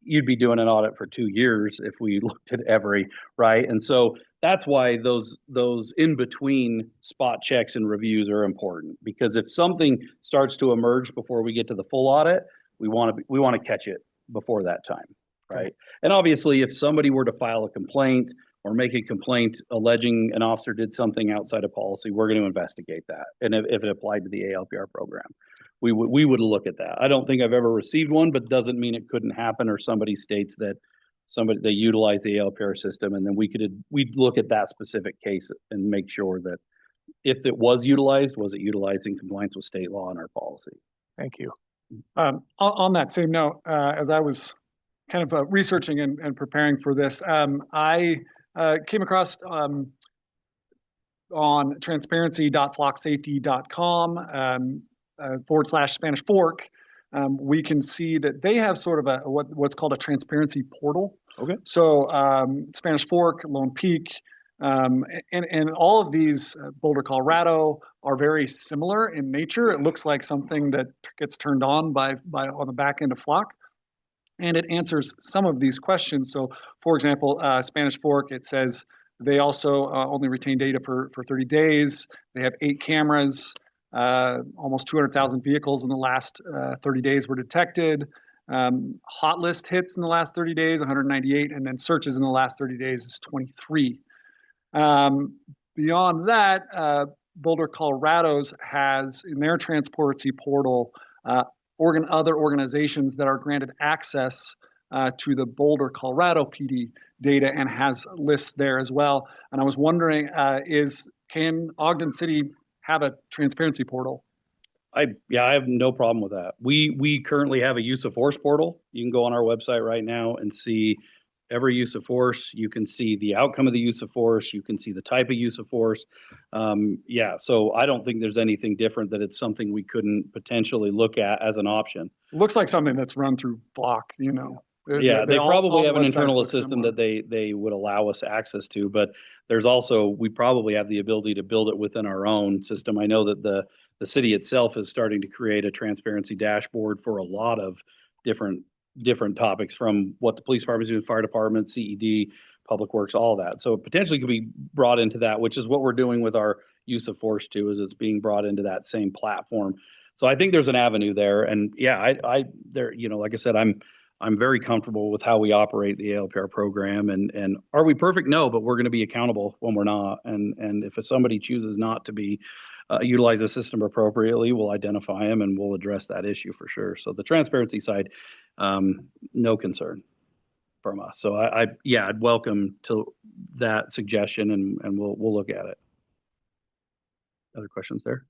You'd be doing an audit for 2 years if we looked at every, right? And so that's why those in between spot checks and reviews are important, because if something starts to emerge before we get to the full audit, we want to catch it before that time, right? And obviously, if somebody were to file a complaint or make a complaint alleging an officer did something outside of policy, we're going to investigate that. And if it applied to the ALPR program, we would look at that. I don't think I've ever received one, but doesn't mean it couldn't happen, or somebody states that they utilize the ALPR system, and then we'd look at that specific case and make sure that if it was it utilized in compliance with state law and our policy. Thank you. On that same note, as I was kind of researching and preparing for this, I came across on transparency.flocksafety.com /Spanish Fork, we can see that they have sort of what's called a transparency portal. Okay. So Spanish Fork, Lone Peak, and all of these, Boulder, Colorado, are very similar in nature. It looks like something that gets turned on by on the back end of Flock, and it answers some of these questions. So, for example, Spanish Fork, it says they also only retain data for 30 days. They have 8 cameras. Almost 200,000 vehicles in the last 30 days were detected. Hot list hits in the last 30 days, 198, and then searches in the last 30 days is 23. Beyond that, Boulder, Colorado's has in their Transparency portal other organizations that are granted access to the Boulder, Colorado PD data and has lists there as well. And I was wondering, can Ogden City have a transparency portal? I have no problem with that. We currently have a use of force portal. You can go on our website right now and see every use of force. You can see the outcome of the use of force. You can see the type of use of force. So I don't think there's anything different, that it's something we couldn't potentially look at as an option. It looks like something that's run through Block, you know. They all probably have an websites internal look system similar. that they would allow us access to, but there's also, we probably have the ability to build it within our own system. I know that the city itself is starting to create a transparency dashboard for a lot of different topics, from what the police department is doing, fire department, CED, public works, all that. So it potentially could be brought into that, which is what we're doing with our use of force too, is it's being brought into that same platform. So I think there's an avenue there. And there, like I said, I'm very comfortable with how we operate the ALPR program. And are we perfect? No, but we're going to be accountable when we're not. And if somebody chooses not to be utilize the system appropriately, we'll identify them and we'll address that issue for sure. So the transparency side, no concern from us. So I'd welcome to that suggestion, and we'll look at it. Other questions there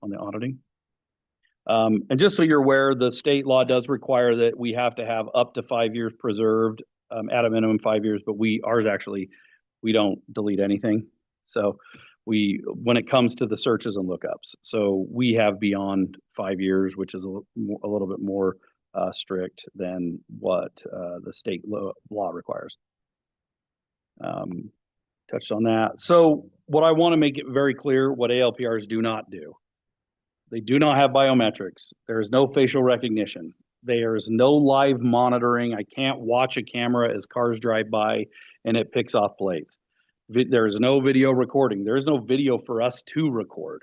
on the auditing? And just so you're aware, the state law does require that we have to have up to 5 years preserved, at a minimum 5 years, but we don't delete anything. So when it comes to the searches and lookups, so we have beyond 5 years, which is a little bit more strict than what the state law requires. Touched on that. So what I want to make it very clear, what ALPRs do not do. They do not have biometrics. There is no facial recognition. There is no live monitoring. I can't watch a camera as cars drive by and it picks off plates. There is no video recording. There is no video for us to record.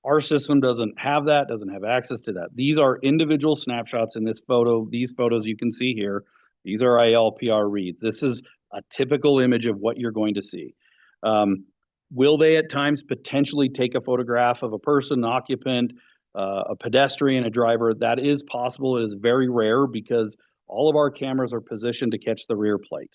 Our system doesn't have that, doesn't have access to that. These are individual snapshots in this photo. These photos you can see here. These are ALPR reads. This is a typical image of what you're going to see. Will they at times potentially take a photograph of a person, an occupant, a pedestrian, a driver? That is possible. It is very rare because all of our cameras are positioned to catch the rear plate.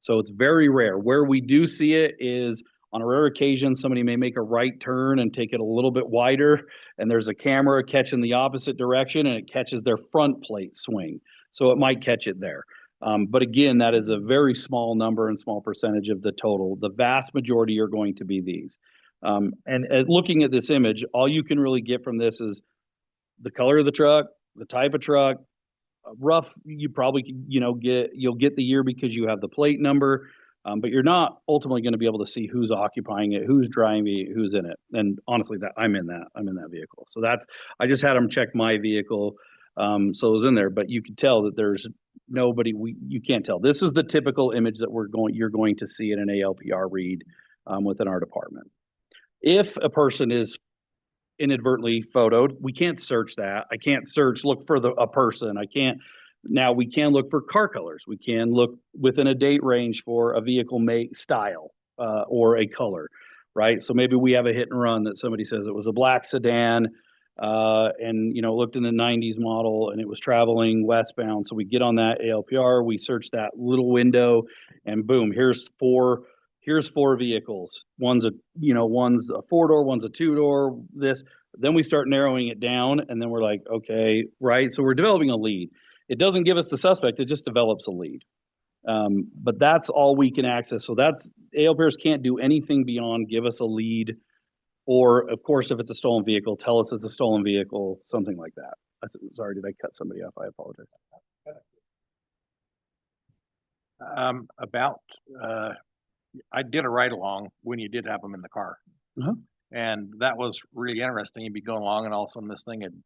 So it's very rare. Where we do see it is on a rare occasion, somebody may make a right turn and take it a little bit wider, and there's a camera catching the opposite direction and it catches their front plate swing. So it might catch it there. But again, that is a very small number and small percentage of the total. The vast majority are going to be these. And looking at this image, all you can really get from this is the color of the truck, the type of truck, rough. You probably, you'll get the year because you have the plate number, but you're not ultimately going to be able to see who's occupying it, who's driving it, who's in it. And honestly, I'm in that vehicle. So I just had them check my vehicle. So it was in there, but you can tell that there's nobody, you can't tell. This is the typical image that you're going to see in an ALPR read within our department. If a person is inadvertently photoed, we can't search that. I can't look for a person. Now we can look for car colors. We can look within a date range for a vehicle make, style, or a color, right? So maybe we have a hit and run that somebody says it was a black sedan, and looked in the 90s model and it was traveling westbound. So we get on that ALPR, we search that little window, and boom, here's four vehicles. One's a 4-door, one's a 2-door, this. Then we start narrowing it down, and then we're like, okay, right? So we're developing a lead. It doesn't give us the suspect, it just develops a lead. But that's all we can access. So ALPRs can't do anything beyond give us a lead. Or, of course, if it's a stolen vehicle, tell us it's a stolen vehicle, something like that. Sorry, did I cut somebody off? I apologize. I did a ride along when you did have them in the car. Uh-huh. And that was really interesting. You'd be going along and all of a sudden this thing would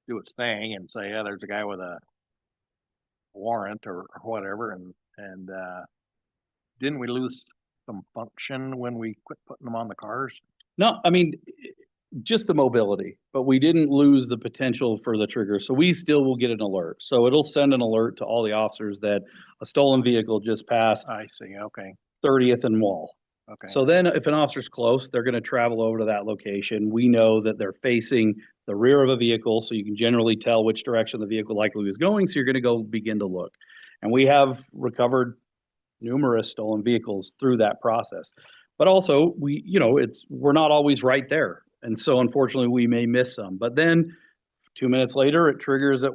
do its thing and say, yeah, there's a guy with a warrant or whatever. And didn't we lose some function when we quit putting them on the cars? No, I mean, just the mobility, but we didn't lose the potential for the trigger. So we still will get an alert. So it'll send an alert to all the officers that a stolen vehicle just passed I see, okay, 30th and Wall. okay. So then if an officer's close, they're going to travel over to that location. We know that they're facing the rear of a vehicle, so you can generally tell which direction the vehicle likely was going. So you're going to go begin to look. And we have recovered numerous stolen vehicles through that process. But also we're not always right there. And so unfortunately we may miss some, but then 2 minutes later, it triggers at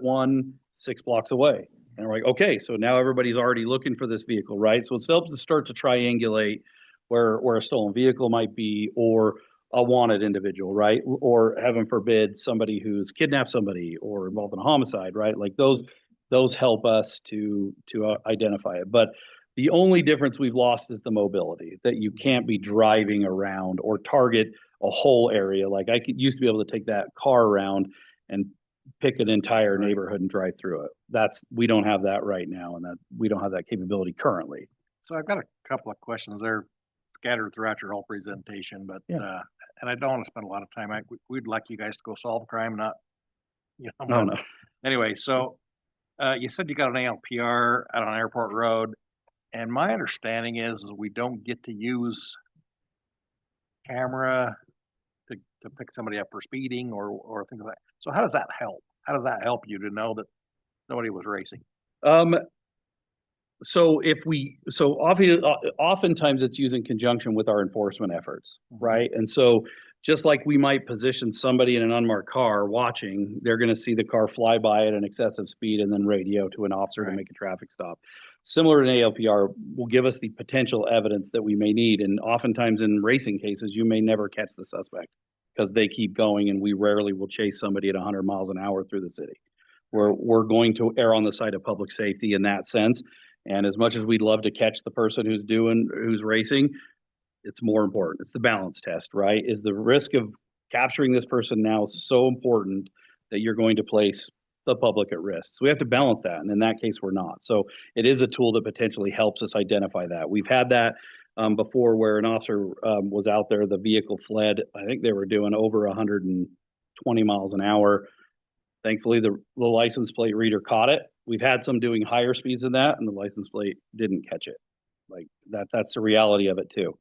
6 blocks away. And we're like, okay, so now everybody's already looking for this vehicle, right? So it helps to start to triangulate where a stolen vehicle might be, or a wanted individual, right? Or heaven forbid, somebody who's kidnapped somebody or involved in a homicide, right? Like those help us to identify it. But the only difference we've lost is the mobility, that you can't be driving around or target a whole area. Like used to be able to take that car around and pick an entire neighborhood and drive through it. We don't have that right now, and that we don't have that capability currently. So I've got a couple of questions there scattered throughout your whole presentation, but, Yeah. and I don't want to spend a lot of time. We'd like you guys to go solve crime, not, No, no. Anyway, so, you said you got an ALPR out on Airport Road, and my understanding is we don't get to use camera to pick somebody up for speeding or things like that. So how does that help? How does that help you to know that nobody was racing? So oftentimes it's used in conjunction with our enforcement efforts, right? And so just like we might position somebody in an unmarked car watching, they're going to see the car fly by at an excessive speed and then radio to an officer to make a traffic stop. Similar to an ALPR will give us the potential evidence that we may need. And oftentimes in racing cases, you may never catch the suspect because they keep going, and we rarely will chase somebody at 100 miles an hour through the city. We're going to err on the side of public safety in that sense. And as much as we'd love to catch the person who's racing, it's more important. It's the balance test, right? Is the risk of capturing this person now so important that you're going to place the public at risk? So we have to balance that. And in that case, we're not. So it is a tool that potentially helps us identify that. We've had that before where an officer was out there, the vehicle fled. I think they were doing over 120 miles an hour. Thankfully, the license plate reader caught it. We've had some doing higher speeds than that, and the license plate didn't catch it. Like that's the reality of it too.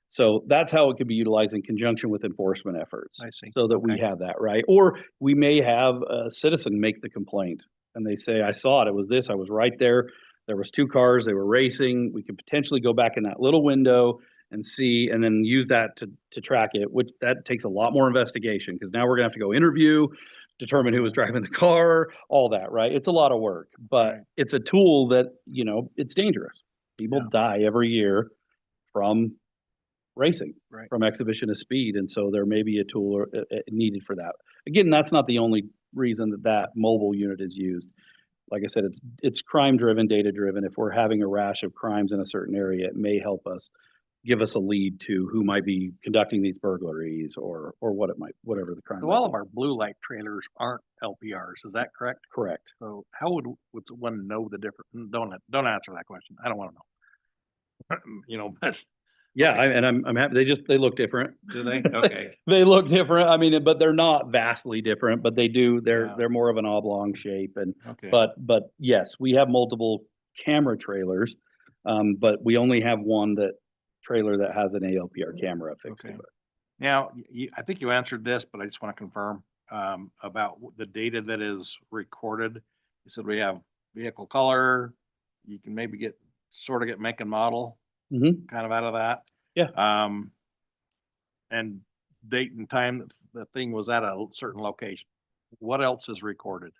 So that's how it could be utilized in conjunction with enforcement efforts. I see. So that we have that, right? Or we may have a citizen make the complaint and they say, I saw it, it was this, I was right there. There was 2 cars, they were racing. We could potentially go back in that little window and see, and then use that to track it, which that takes a lot more investigation because now we're gonna have to go interview, determine who was driving the car, all that, right? It's a lot of work, but it's a tool that, it's dangerous. People die every year from racing, from exhibition of speed. And so there may be a tool needed for that. Again, that's not the only reason that mobile unit is used. Like I said, it's crime driven, data driven. If we're having a rash of crimes in a certain area, it may help us give us a lead to who might be conducting these burglaries or whatever the crime. So all of our blue light trailers aren't LPRs, is that correct? Correct. So how would one know the difference? Don't answer that question. I don't want to know. But Yeah, I'm happy. They look different. do they? Okay. They look different. I mean, but they're not vastly different, but they're Yeah. they're more of an oblong shape. And Okay. but yes, we have multiple camera trailers, but we only have one trailer that has an ALPR camera affixed to Okay. it. Now, I think you answered this, but I just want to confirm about the data that is recorded. You said we have vehicle color. You can maybe get make and model Mhm. kind of out of that. Yeah. And date and time that the thing was at a certain location. What else is recorded?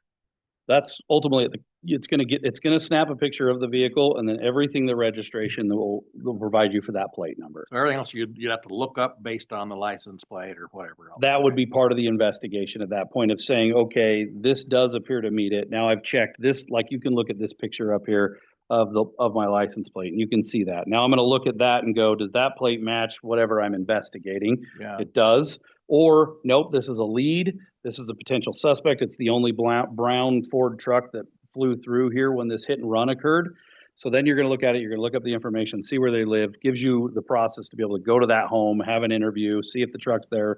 That's ultimately it's going to snap a picture of the vehicle, and then everything the registration will provide you for that plate number. So everything else you'd have to look up based on the license plate or whatever else. That would be part of the investigation at that point of saying, okay, this does appear to meet it. Now I've checked this, like you can look at this picture up here of my license plate and you can see that. Now I'm going to look at that and go, does that plate match whatever I'm investigating? Yeah. It does. Or nope, this is a lead. This is a potential suspect. It's the only brown Ford truck that flew through here when this hit and run occurred. So then you're going to look at it, you're going to look up the information, see where they live, gives you the process to be able to go to that home, have an interview, see if the truck's there,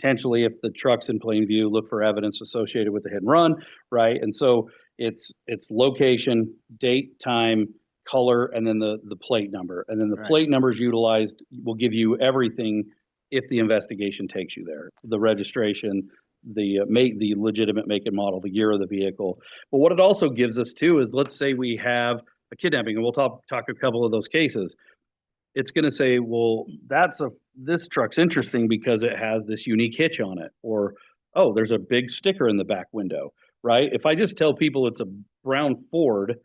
potentially if the truck's in plain view, look for evidence associated with the hit and run, right? And so it's location, date, time, color, and then the plate number. And then the Right. plate numbers utilized will give you everything if the investigation takes you there. The registration, the legitimate make and model, the year of the vehicle. But what it also gives us too is, let's say we have a kidnapping, and we'll talk a couple of those cases. It's gonna say, well, this truck's interesting because it has this unique hitch on it, or, oh, there's a big sticker in the back window, right? If I just tell people it's a brown Ford,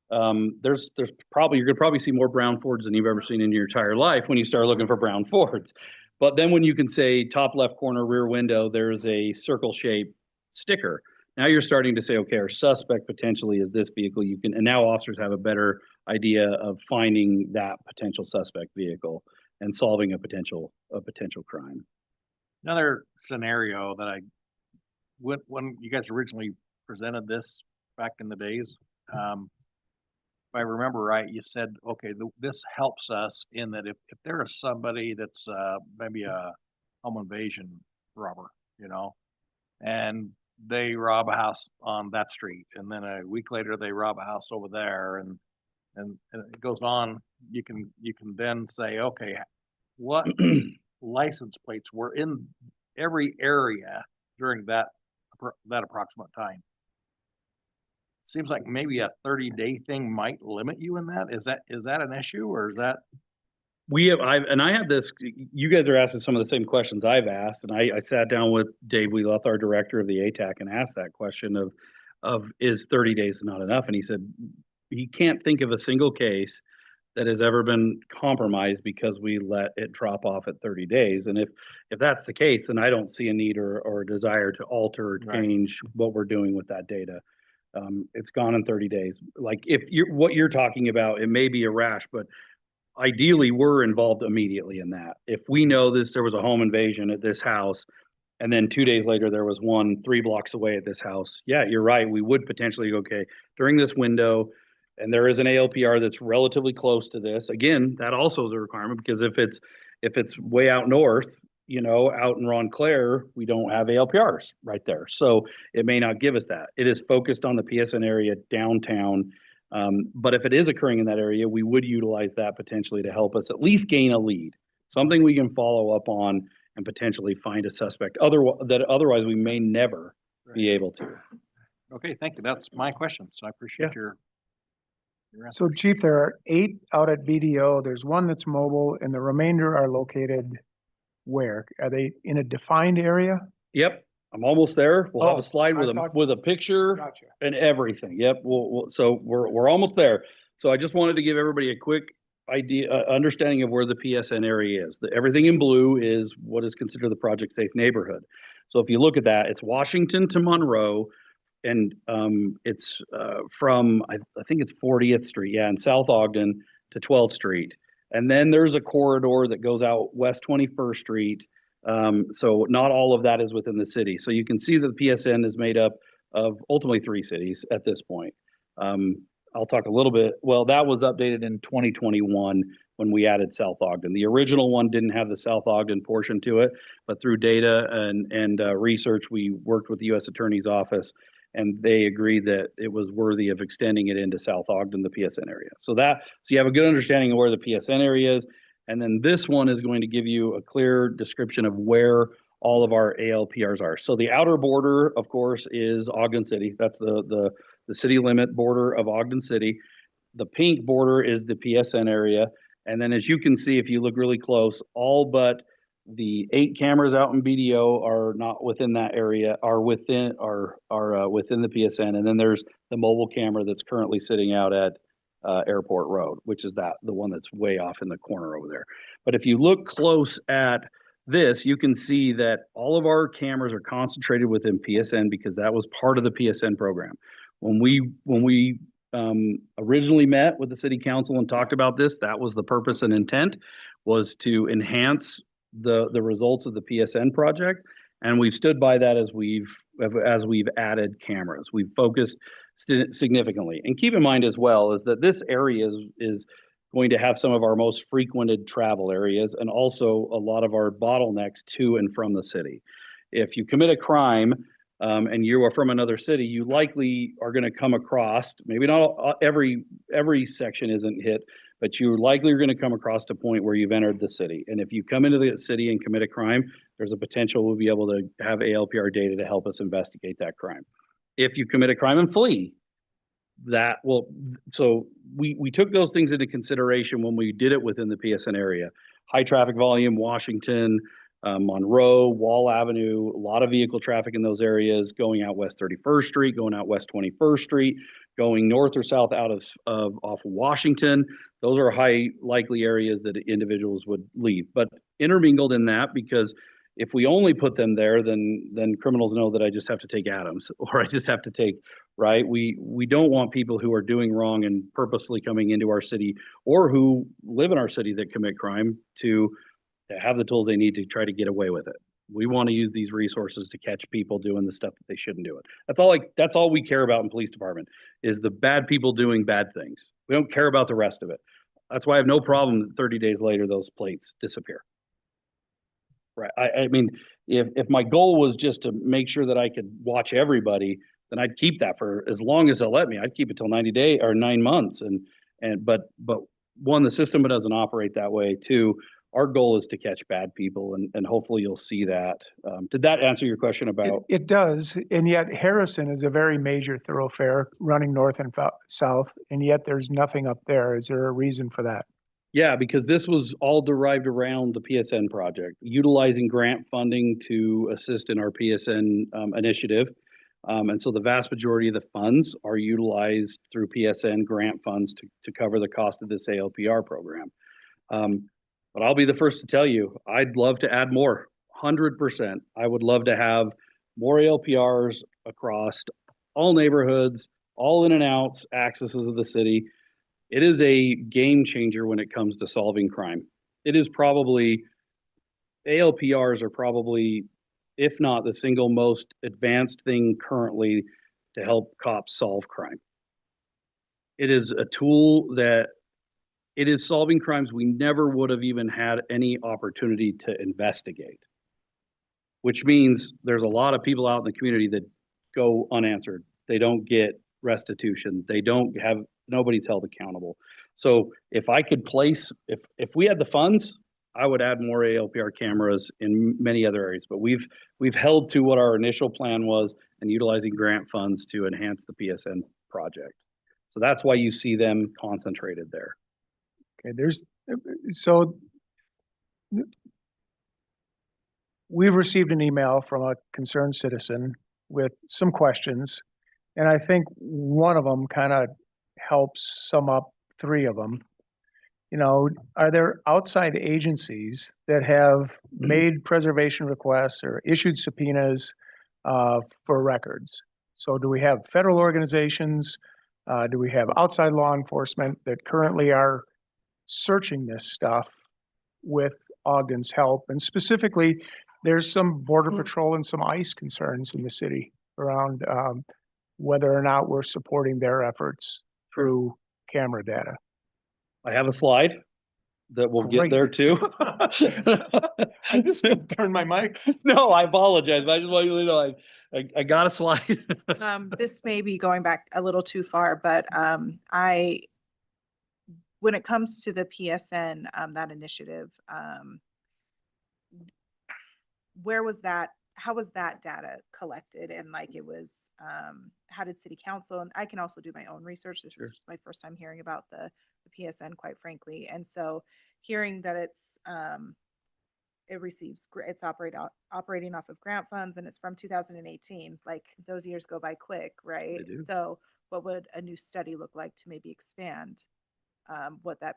there's probably, you're gonna probably see more brown Fords than you've ever seen in your entire life when you start looking for brown Fords. But then when you can say top left corner rear window, there's a circle shaped sticker. Now you're starting to say, okay, our suspect potentially is this vehicle. And now officers have a better idea of finding that potential suspect vehicle and solving a potential crime. Another scenario that when you guys originally presented this back in the days, if I remember right, you said, okay, this helps us in that if there is somebody that's maybe a home invasion robber, and they rob a house on that street, and then a week later they rob a house over there, and it goes on, you can then say, okay, what license plates were in every area during that approximate time? Seems like maybe a 30-day thing might limit you in that. Is that an issue, or is that? I have this, you guys are asking some of the same questions I've asked, and I sat down with Dave Wheeloth, our director of the ATAC, and asked that question of is 30 days not enough? And he said he can't think of a single case that has ever been compromised because we let it drop off at 30 days. And if that's the case, then I don't see a need or a desire to alter or change what we're doing with that data. It's gone in 30 days. Like what you're talking about, it may be a rash, but ideally we're involved immediately in that. If we know there was a home invasion at this house, and then 2 days later there was one 3 blocks away at this house, yeah, you're right. We would potentially go, okay, during this window, and there is an ALPR that's relatively close to this. Again, that also is a requirement, because if it's way out north, out in Ron Claire, we don't have ALPRs right there. So it may not give us that. It is focused on the PSN area downtown. But if it is occurring in that area, we would utilize that potentially to help us at least gain a lead, something we can follow up on and potentially find a suspect that otherwise we may never be able to. Okay, thank you. That's my question. So I appreciate your answer. So Chief, there are 8 out at BDO. There's 1 that's mobile, and the remainder are located where? Are they in a defined area? Yep, I'm almost there. We'll have a slide I thought- with a picture Gotcha. and everything. Yep. So we're almost there. So I just wanted to give everybody a quick idea, understanding of where the PSN area is. Everything in blue is what is considered the project safe neighborhood. So if you look at that, it's Washington to Monroe, and it's from I think it's 40th Street, and South Ogden to 12th Street. And then there's a corridor that goes out West 21st Street. So not all of that is within the city. So you can see that the PSN is made up of ultimately 3 cities at this point. I'll talk a little bit. Well, that was updated in 2021 when we added South Ogden. The original one didn't have the South Ogden portion to it, but through data and research, we worked with the U.S. Attorney's Office, and they agreed that it was worthy of extending it into South Ogden, the PSN area. So you have a good understanding of where the PSN area is. And then this one is going to give you a clear description of where all of our ALPRs are. So the outer border, of course, is Ogden City. That's the city limit border of Ogden City. The pink border is the PSN area. And then as you can see, if you look really close, all but the 8 cameras out in BDO are not within that area, are within the PSN. And then there's the mobile camera that's currently sitting out at Airport Road, which is the one that's way off in the corner over there. But if you look close at this, you can see that all of our cameras are concentrated within PSN because that was part of the PSN program. When we originally met with the city council and talked about this, that was the purpose and intent, was to enhance the results of the PSN project. And we've stood by that as we've added cameras. We've focused significantly. And keep in mind as well is that this area is going to have some of our most frequented travel areas and also a lot of our bottlenecks to and from the city. If you commit a crime, and you are from another city, you likely are going to come across, maybe not every section isn't hit, but you likely are going to come across a point where you've entered the city. And if you come into the city and commit a crime, there's a potential we'll be able to have ALPR data to help us investigate that crime. If you commit a crime and flee, that will, so we took those things into consideration when we did it within the PSN area. High traffic volume, Washington, Monroe, Wall Avenue, a lot of vehicle traffic in those areas, going out West 31st Street, going out West 21st Street, going north or south out of off of Washington. Those are high likely areas that individuals would leave, but intermingled in that, because if we only put them there, then criminals know that I just have to take Adams, or I just have to take, right? We don't want people who are doing wrong and purposely coming into our city, or who live in our city that commit crime, to have the tools they need to try to get away with it. We want to use these resources to catch people doing the stuff that they shouldn't do it. That's all we care about in police department, is the bad people doing bad things. We don't care about the rest of it. That's why I have no problem that 30 days later, those plates disappear. Right. I mean, if my goal was just to make sure that I could watch everybody, then I'd keep that for as long as they'll let me. I'd keep it till 90 days or 9 months. But one, the system doesn't operate that way. Two, our goal is to catch bad people, and hopefully you'll see that. Did that answer your question about? It does, and yet Harrison is a very major thoroughfare running north and south, and yet there's nothing up there. Is there a reason for that? Yeah, because this was all derived around the PSN project, utilizing grant funding to assist in our PSN initiative. And so the vast majority of the funds are utilized through PSN grant funds to cover the cost of this ALPR program. But I'll be the first to tell you, I'd love to add more, 100%. I would love to have more ALPRs across all neighborhoods, all in and outs, accesses of the city. It is a game changer when it comes to solving crime. It is probably, ALPRs are probably, if not the single most advanced thing currently to help cops solve crime. It is a tool that it is solving crimes we never would have even had any opportunity to investigate, which means there's a lot of people out in the community that go unanswered. They don't get restitution. They don't have, nobody's held accountable. So if I could place, if we had the funds, I would add more ALPR cameras in many other areas, but we've held to what our initial plan was and utilizing grant funds to enhance the PSN project. So that's why you see them concentrated there. Okay, so we've received an email from a concerned citizen with some questions, and I think one of them kind of helps sum up three of them. You know, are there outside agencies that have made preservation requests or issued subpoenas for records? So do we have federal organizations? Do we have outside law enforcement that currently are searching this stuff with Ogden's help? And specifically, there's some Border Patrol and some ICE concerns in the city around whether or not we're supporting their efforts through camera data. I have a slide that will get Great. there too. I'm just gonna turn my mic. No, I apologize. I just want you to know I got a slide. This may be going back a little too far, but when it comes to the PSN, that initiative, where was that? How was that data collected? And like it was, how did city council, and I can also do my own research. This is my first time hearing about the PSN, quite frankly. And so hearing that it's operating off of grant funds, and it's from 2018, like those years go by quick, right? So what would a new study look like to maybe expand what that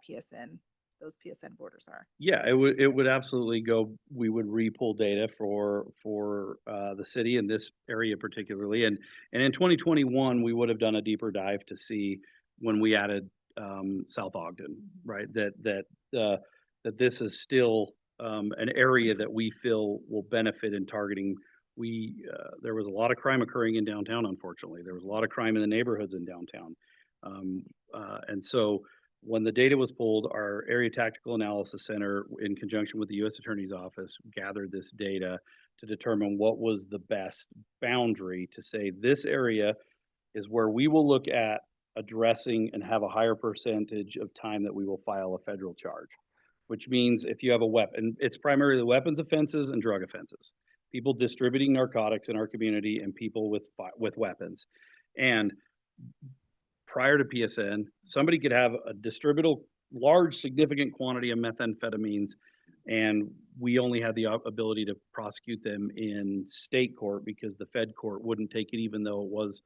those PSN borders are? Yeah, it would absolutely go. We would re-pull data for the city in this area particularly, and in 2021 we would have done a deeper dive to see when we added South Ogden, right? That this is still an area that we feel will benefit in targeting. There was a lot of crime occurring in downtown. Unfortunately, there was a lot of crime in the neighborhoods in downtown, and so When the data was pulled, our Area Tactical Analysis Center, in conjunction with the U.S. Attorney's Office, gathered this data to determine what was the best boundary to say this area is where we will look at addressing and have a higher percentage of time that we will file a federal charge. Which means if you have a weapon, it's primarily weapons offenses and drug offenses. People distributing narcotics in our community and people with weapons. And prior to PSN, somebody could have a distributable, large, significant quantity of methamphetamines, and we only had the ability to prosecute them in state court because the Fed court wouldn't take it, even though it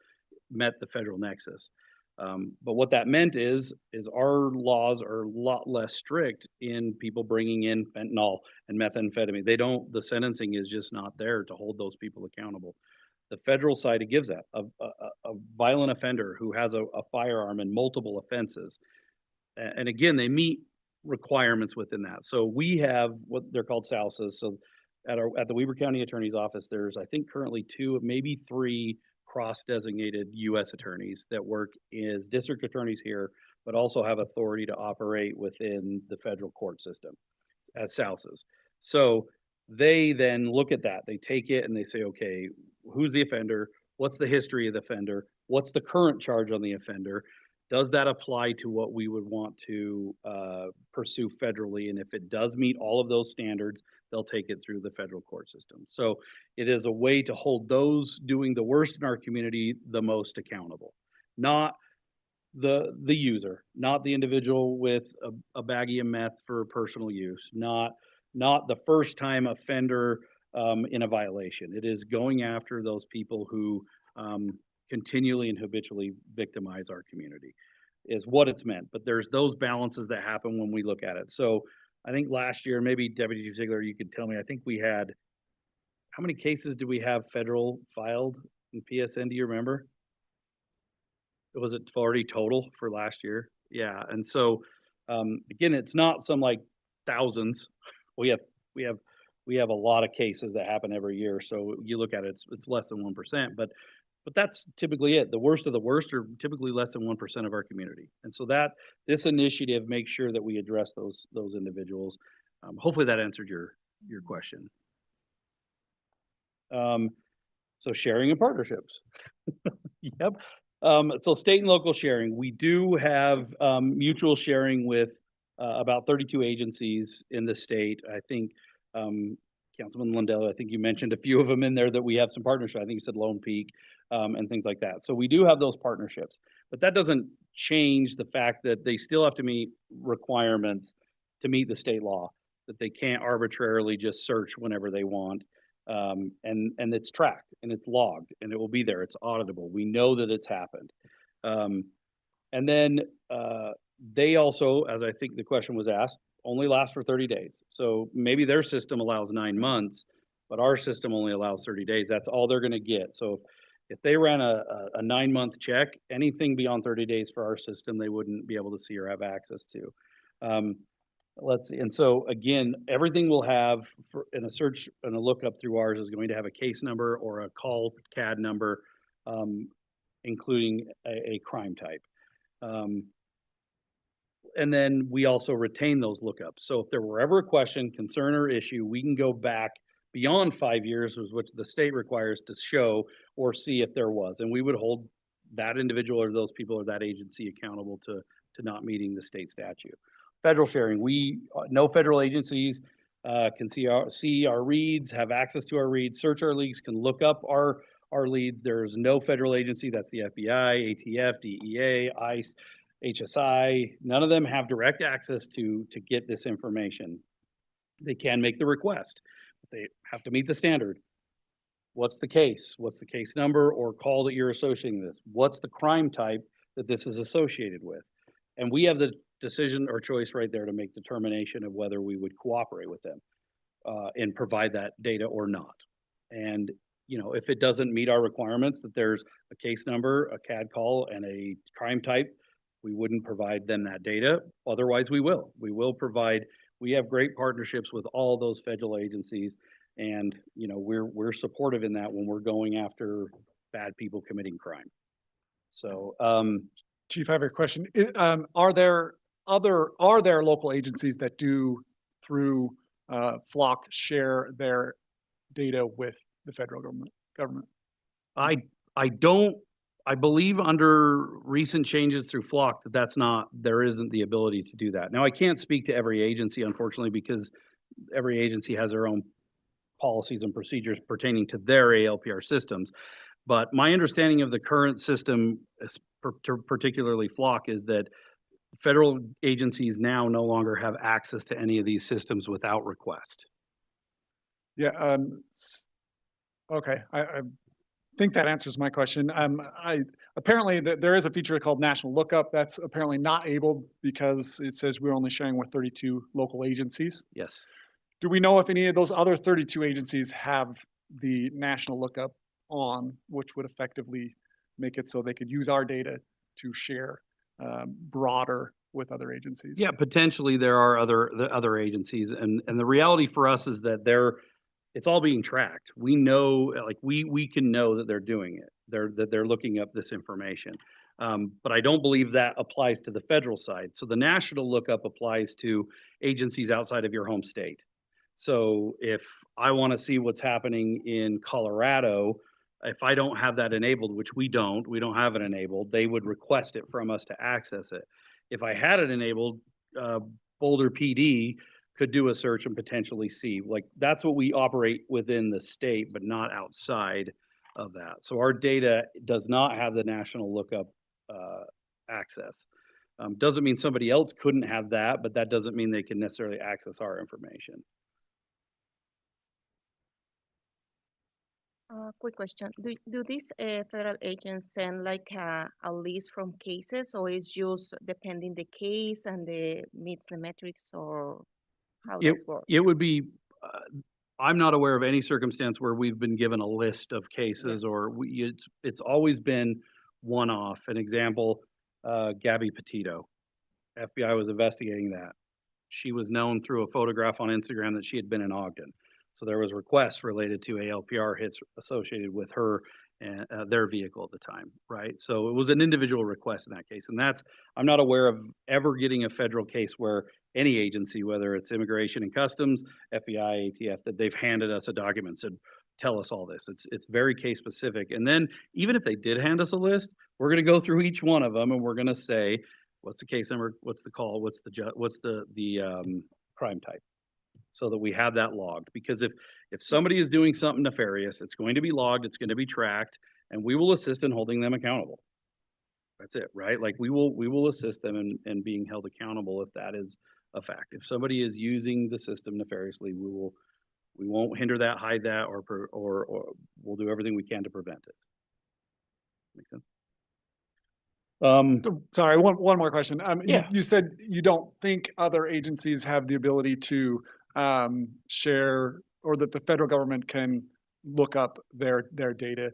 met the federal nexus. But what that meant is our laws are a lot less strict in people bringing in fentanyl and methamphetamine. The sentencing is just not there to hold those people accountable. The federal side, it gives that. A violent offender who has a firearm and multiple offenses. And again, they meet requirements within that. So we have what they're called SOUSs. So at the Weber County Attorney's Office, there's, I think, currently 2, maybe 3 cross-designated U.S. attorneys that work as district attorneys here, but also have authority to operate within the federal court system as SOUSs. So they then look at that. They take it and they say, okay, who's the offender? What's the history of the offender? What's the current charge on the offender? Does that apply to what we would want to pursue federally? And if it does meet all of those standards, they'll take it through the federal court system. So it is a way to hold those doing the worst in our community the most accountable. Not the user, not the individual with a baggie of meth for personal use, not the first time offender in a violation. It is going after those people who continually and habitually victimize our community is what it's meant. But there's those balances that happen when we look at it. So I think last year, maybe Deputy Chief Ziegler, you could tell me, I think we had, how many cases do we have federal filed in PSN? Do you remember? Was it 40 total for last year? Yeah. And so again, it's not some like thousands. We have a lot of cases that happen every year. So you look at it, it's less than 1%, but that's typically it. The worst of the worst are typically less than 1% of our community. And so this initiative makes sure that we address those individuals. Hopefully that answered your question. So sharing and partnerships. Yep. So state and local sharing. We do have mutual sharing with about 32 agencies in the state. I think Councilman Lundell, I think you mentioned a few of them in there that we have some partnership. I think you said Lone Peak and things like that. So we do have those partnerships, but that doesn't change the fact that they still have to meet requirements to meet the state law, that they can't arbitrarily just search whenever they want. And it's tracked and it's logged and it will be there. It's auditable. We know that it's happened. And then they also, as I think the question was asked, only last for 30 days. So maybe their system allows 9 months, but our system only allows 30 days. That's all they're going to get. So if they ran a 9-month check, anything beyond 30 days for our system, they wouldn't be able to see or have access to. Let's see. And so again, everything we'll have in a search and a lookup through ours is going to have a case number or a call CAD number, including a crime type. And then we also retain those lookups. So if there were ever a question, concern, or issue, we can go back beyond 5 years, which the state requires to show or see if there was. And we would hold that individual or those people or that agency accountable to not meeting the state statute. Federal sharing, no federal agencies can see our reads, have access to our reads, search our leads, can look up our leads. There's no federal agency, that's the FBI, ATF, DEA, ICE, HSI, none of them have direct access to get this information. They can make the request, but they have to meet the standard. What's the case? What's the case number or call that you're associating this? What's the crime type that this is associated with? And we have the decision or choice right there to make determination of whether we would cooperate with them and provide that data or not. And if it doesn't meet our requirements, that there's a case number, a CAD call, and a crime type, we wouldn't provide them that data. Otherwise, we will. We will provide. We have great partnerships with all those federal agencies, and we're supportive in that when we're going after bad people committing crime. So, Chief, I have a question. Are there are there local agencies that do through Flock share their data with the federal government? I believe under recent changes through Flock there isn't the ability to do that. Now, I can't speak to every agency, unfortunately, because every agency has their own policies and procedures pertaining to their ALPR systems. But my understanding of the current system, particularly Flock, is that federal agencies now no longer have access to any of these systems without request. Yeah, okay, I think that answers my question. Apparently there is a feature called National Lookup that's apparently not able because it says we're only sharing with 32 local agencies. Yes. Do we know if any of those other 32 agencies have the National Lookup on, which would effectively make it so they could use our data to share broader with other agencies? Yeah, potentially there are other agencies, and the reality for us is that it's all being tracked. We know, like we can know that they're doing it. They're looking up this information. But I don't believe that applies to the federal side. So the National Lookup applies to agencies outside of your home state. So if I want to see what's happening in Colorado, if I don't have that enabled, which we don't have it enabled, they would request it from us to access it. If I had it enabled, Boulder PD could do a search and potentially see. Like, that's what we operate within the state, but not outside of that. So our data does not have the National Lookup access. Doesn't mean somebody else couldn't have that, but that doesn't mean they can necessarily access our information. Quick question. Do these federal agents send like a list from cases, or is just depending the case and meets the metrics, or how does work? It would be, I'm not aware of any circumstance where we've been given a list of cases or it's always been one-off. An example, Gabby Petito. FBI was investigating that. She was known through a photograph on Instagram that she had been in Ogden. So there was requests related to ALPR hits associated with her and their vehicle at the time, right? So it was an individual request in that case. And I'm not aware of ever getting a federal case where any agency, whether it's Immigration and Customs, FBI, ATF, that they've handed us a document and said, tell us all this. It's very case specific. And then even if they did hand us a list, we're going to go through each one of them and we're going to say, what's the case number? What's the call? What's the crime type? So that we have that logged. Because if somebody is doing something nefarious, it's going to be logged, it's going to be tracked, and we will assist in holding them accountable. That's it, right? Like we will assist them in being held accountable if that is a fact. If somebody is using the system nefariously, we won't hinder that, hide that, or we'll do everything we can to prevent it. Make sense? Sorry, one more question. Yeah. You said you don't think other agencies have the ability to share, or that the federal government can look up their data.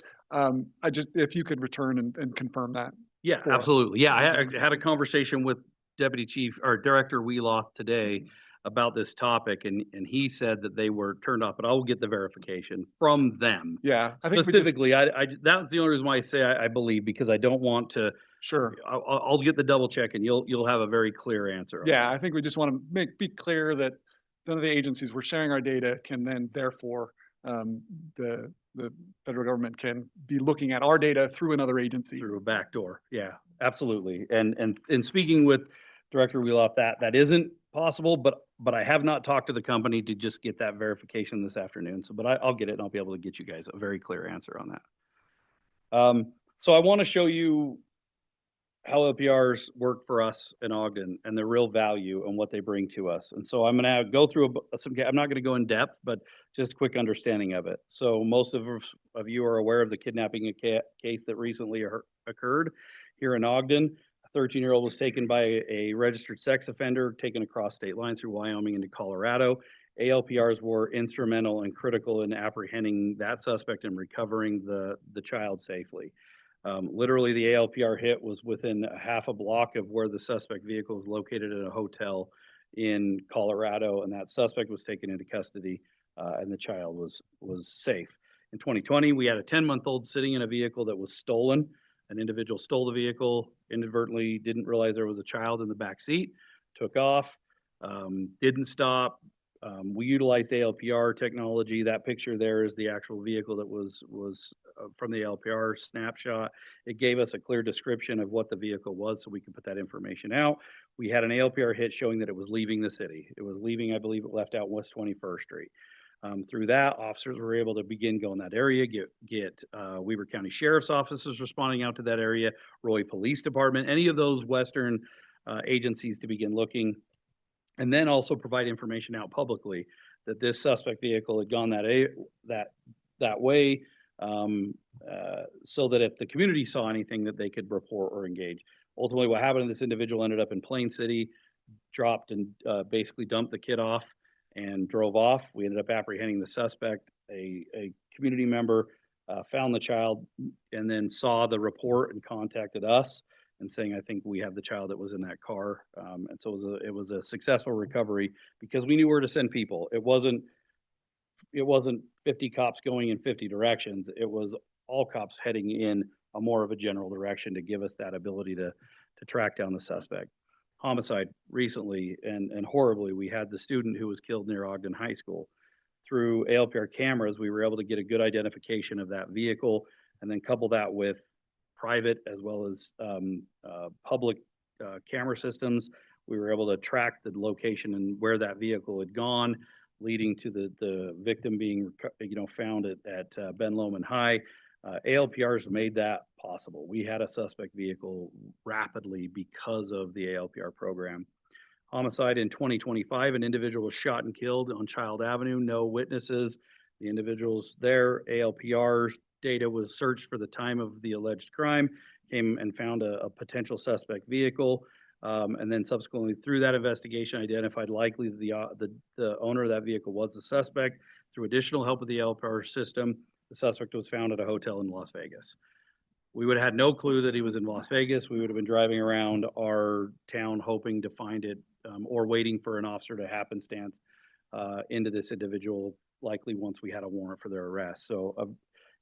If you could return and confirm that. Yeah, absolutely. Yeah, I had a conversation with Deputy Chief or Director Wheeloff today about this topic, and he said that they were turned off, but I will get the verification from them. Yeah, I think Specifically, that's the only reason why I say I believe, because I don't want to. Sure. I'll get the double check, and you'll have a very clear answer. Yeah, I think we just want to be clear that none of the agencies we're sharing our data can then therefore the federal government can be looking at our data through another agency. Through a back door. Yeah, absolutely. And speaking with Director Wheeloff, that isn't possible, but I have not talked to the company to just get that verification this afternoon. So, but I'll get it and I'll be able to get you guys a very clear answer on that. So I want to show you how LPRs work for us in Ogden and the real value and what they bring to us. And so I'm going to go through I'm not going to go in depth, but just a quick understanding of it. So most of you are aware of the kidnapping case that recently occurred here in Ogden. A 13-year-old was taken by a registered sex offender, taken across state lines through Wyoming into Colorado. ALPRs were instrumental and critical in apprehending that suspect and recovering the child safely. Literally, the ALPR hit was within a half a block of where the suspect vehicle was located at a hotel in Colorado, and that suspect was taken into custody, and the child was safe. In 2020, we had a 10-month-old sitting in a vehicle that was stolen. An individual stole the vehicle, inadvertently didn't realize there was a child in the back seat. took off, didn't stop. We utilized ALPR technology. That picture there is the actual vehicle that was from the ALPR snapshot. It gave us a clear description of what the vehicle was, so we could put that information out. We had an ALPR hit showing that it was leaving the city. It was leaving, I believe it left out West 21st Street. Through that, officers were able to begin going that area, get Weber County Sheriff's offices responding out to that area, Roy Police Department, any of those Western agencies to begin looking, and then also provide information out publicly that this suspect vehicle had gone that way, so that if the community saw anything that they could report or engage. Ultimately, what happened, this individual ended up in Plain City, dropped and basically dumped the kid off and drove off. We ended up apprehending the suspect. A community member found the child and then saw the report and contacted us and saying, I think we have the child that was in that car. And so it was a successful recovery because we knew where to send people. It wasn't 50 cops going in 50 directions. It was all cops heading in a more of a general direction to give us that ability to track down the suspect. Homicide recently and horribly, we had the student who was killed near Ogden High School. Through ALPR cameras, we were able to get a good identification of that vehicle and then couple that with private as well as public camera systems. We were able to track the location and where that vehicle had gone, leading to the victim being found at Ben Lomond High. ALPRs made that possible. We had a suspect vehicle rapidly because of the ALPR program. Homicide in 2025, an individual was shot and killed on Child Avenue, no witnesses. The individuals there, ALPR's data was searched for the time of the alleged crime, came and found a potential suspect vehicle, and then subsequently through that investigation identified likely the owner of that vehicle was the suspect. Through additional help with the ALPR system, the suspect was found at a hotel in Las Vegas. We would have had no clue that he was in Las Vegas. We would have been driving around our town hoping to find it or waiting for an officer to happenstance into this individual, likely once we had a warrant for their arrest. So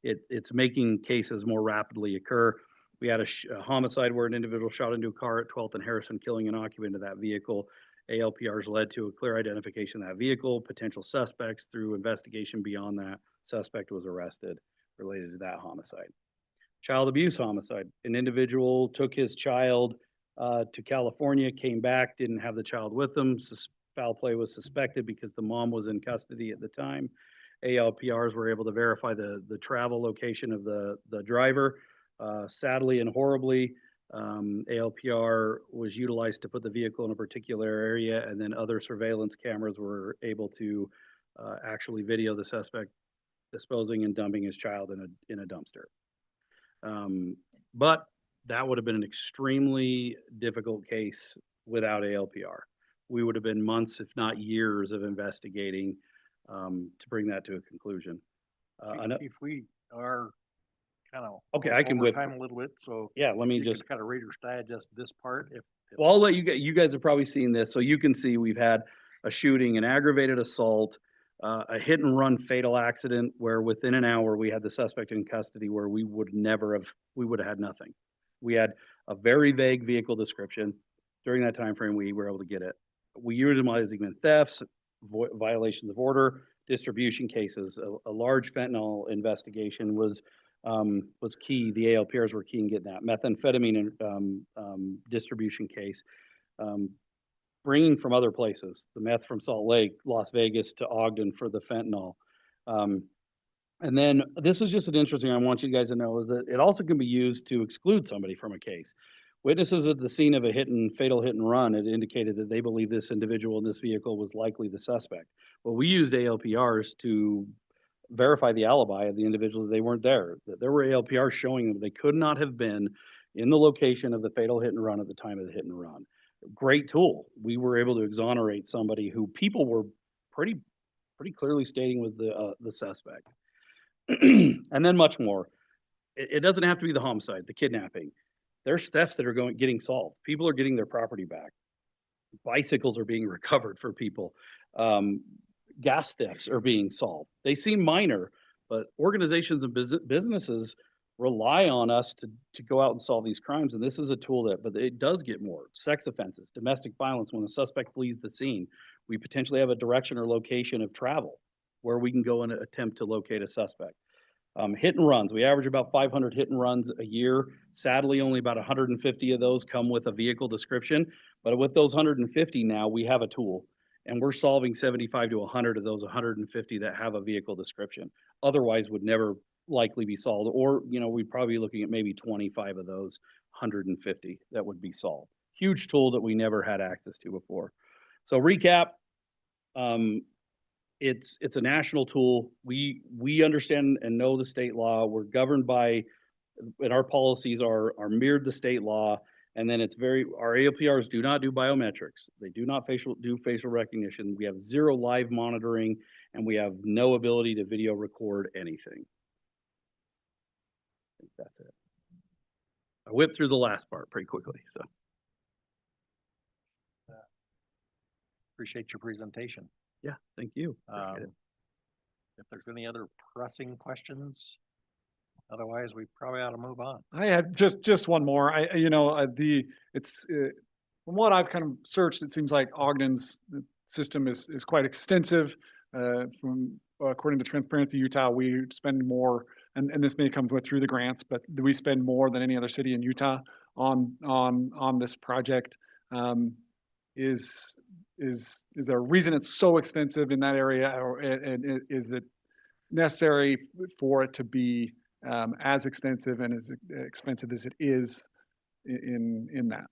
it's making cases more rapidly occur. We had a homicide where an individual shot into a car at 12th and Harrison, killing an occupant of that vehicle. ALPRs led to a clear identification of that vehicle, potential suspects. Through investigation beyond that, suspect was arrested related to that homicide. Child abuse homicide. An individual took his child to California, came back, didn't have the child with them. Foul play was suspected because the mom was in custody at the time. ALPRs were able to verify the travel location of the driver. Sadly and horribly, ALPR was utilized to put the vehicle in a particular area, and then other surveillance cameras were able to actually video the suspect disposing and dumping his child in a dumpster. But that would have been an extremely difficult case without ALPR. We would have been months, if not years, of investigating to bring that to a conclusion. If we are kind of Okay, I can whip. time a little bit, so Yeah, let me you can just. kind of Reader's Digest this part. If Well, I'll let you guys have probably seen this, so you can see we've had a shooting, an aggravated assault, a hit and run fatal accident where within an hour we had the suspect in custody where we would have had nothing. We had a very vague vehicle description. During that time frame, we were able to get it. We utilized even thefts, violations of order, distribution cases. A large fentanyl investigation was key. The ALPRs were key in getting that. Methamphetamine distribution case. Bringing from other places, the meth from Salt Lake, Las Vegas to Ogden for the fentanyl. And then this is just an interesting, I want you guys to know, is that it also can be used to exclude somebody from a case. Witnesses at the scene of a fatal hit and run had indicated that they believe this individual in this vehicle was likely the suspect. Well, we used ALPRs to verify the alibi of the individual that they weren't there. That there were ALPRs showing them they could not have been in the location of the fatal hit and run at the time of the hit and run. Great tool. We were able to exonerate somebody who people were pretty clearly stating was the suspect. And then much more. It doesn't have to be the homicide, the kidnapping. There's thefts that are getting solved. People are getting their property back. Bicycles are being recovered for people. Gas thefts are being solved. They seem minor, but organizations and businesses rely on us to go out and solve these crimes. And this is a tool that, but it does get more. Sex offenses, domestic violence, when the suspect flees the scene, we potentially have a direction or location of travel where we can go and attempt to locate a suspect. Hit and runs, we average about 500 hit and runs a year. Sadly, only about 150 of those come with a vehicle description. But with those 150 now, we have a tool. And we're solving 75 to 100 of those 150 that have a vehicle description. Otherwise would never likely be solved, or, we'd probably be looking at maybe 25 of those 150 that would be solved. Huge tool that we never had access to before. So recap, it's a national tool. We understand and know the state law. We're governed by, and our policies are mirrored the state law. And then our ALPRs do not do biometrics. They do not do facial recognition. We have zero live monitoring, and we have no ability to video record anything. I think that's it. I whipped through the last part pretty quickly, so. Appreciate your presentation. Yeah, thank you. Appreciate it. If there's any other pressing questions, otherwise we probably ought to move on. I had just one more. From what I've kind of searched, it seems like Ogden's system is quite extensive. According to Transparency Utah, we spend more, and this may come through the grants, but we spend more than any other city in Utah on this project. Is there a reason it's so extensive in that area, or is it necessary for it to be as extensive and as expensive as it is in that?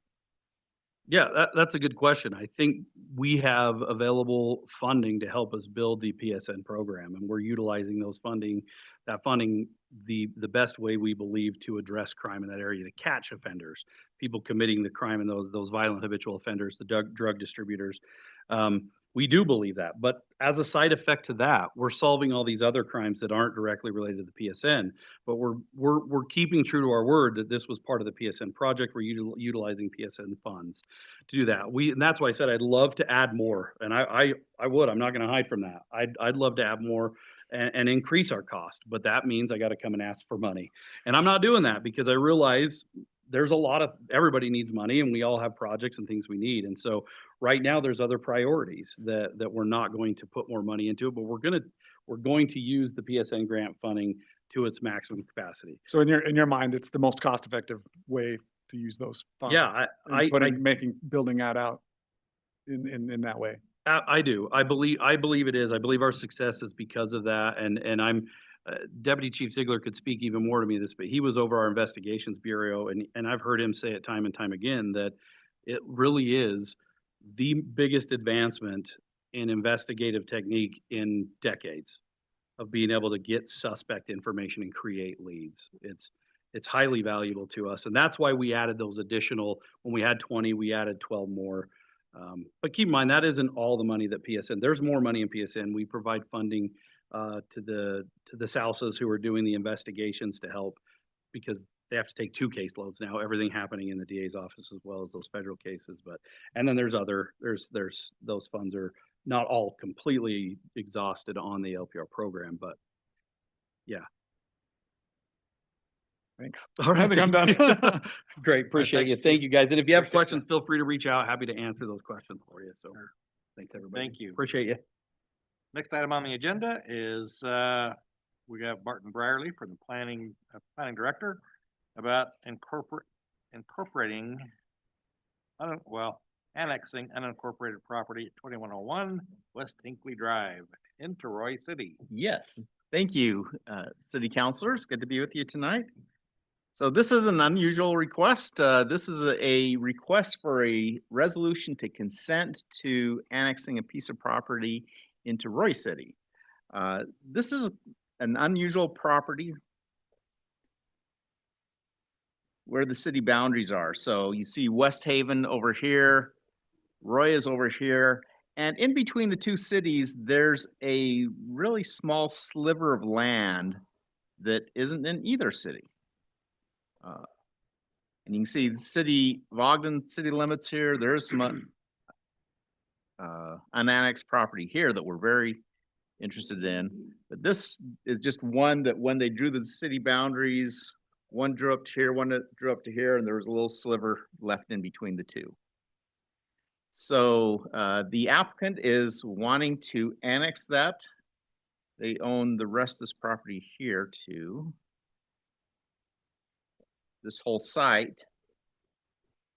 Yeah, that's a good question. I think we have available funding to help us build the PSN program, and we're utilizing that funding the best way we believe to address crime in that area, to catch offenders, people committing the crime, and those violent habitual offenders, the drug distributors. We do believe that, but as a side effect to that, we're solving all these other crimes that aren't directly related to the PSN. But we're keeping true to our word that this was part of the PSN project. We're utilizing PSN funds to do that. And that's why I said I'd love to add more, and I would. I'm not going to hide from that. I'd love to add more and increase our cost, but that means I got to come and ask for money, and I'm not doing that because I realize there's everybody needs money, and we all have projects and things we need. And so right now there's other priorities that we're not going to put more money into, but we're going to use the PSN grant funding to its maximum capacity. So in your mind, it's the most cost effective way to use those funds. Yeah, building that out in that way. I do. I believe it is. I believe our success is because of that. And I'm Deputy Chief Ziegler could speak even more to me this, but he was over our investigations bureau, and I've heard him say it time and time again that it really is the biggest advancement in investigative technique in decades of being able to get suspect information and create leads. It's highly valuable to us, and that's why we added those additional. When we had 20, we added 12 more. But keep in mind, that isn't all the money that PSN. There's more money in PSN. We provide funding to the Sousas who are doing the investigations to help, because they have to take 2 caseloads now, everything happening in the DA's office as well as those federal cases. And then there's those funds are not all completely exhausted on the LPR program, but yeah. Thanks. All right, I think I'm done. Great, appreciate you. Thank you, guys. And if you have questions, feel free to reach out. Happy to answer those questions for you. So thanks, everybody. Thank you. Appreciate you. Next item on the agenda is, we have Martin Brierly from the planning director about annexing unincorporated property at 2101 West Hinckley Drive into Roy City. Yes, thank you, city councilors. Good to be with you tonight. So this is an unusual request. This is a request for a resolution to consent to annexing a piece of property into Roy City. This is an unusual property where the city boundaries are. So you see West Haven over here, Roy is over here, and in between the two cities, there's a really small sliver of land that isn't in either city. And you can see the city of Ogden city limits here. There is some unannexed property here that we're very interested in. But this is just one that when they drew the city boundaries One drew up to here, one that drew up to here, and there was a little sliver left in between the two. So the applicant is wanting to annex that. They own the rest of this property here too. This whole site.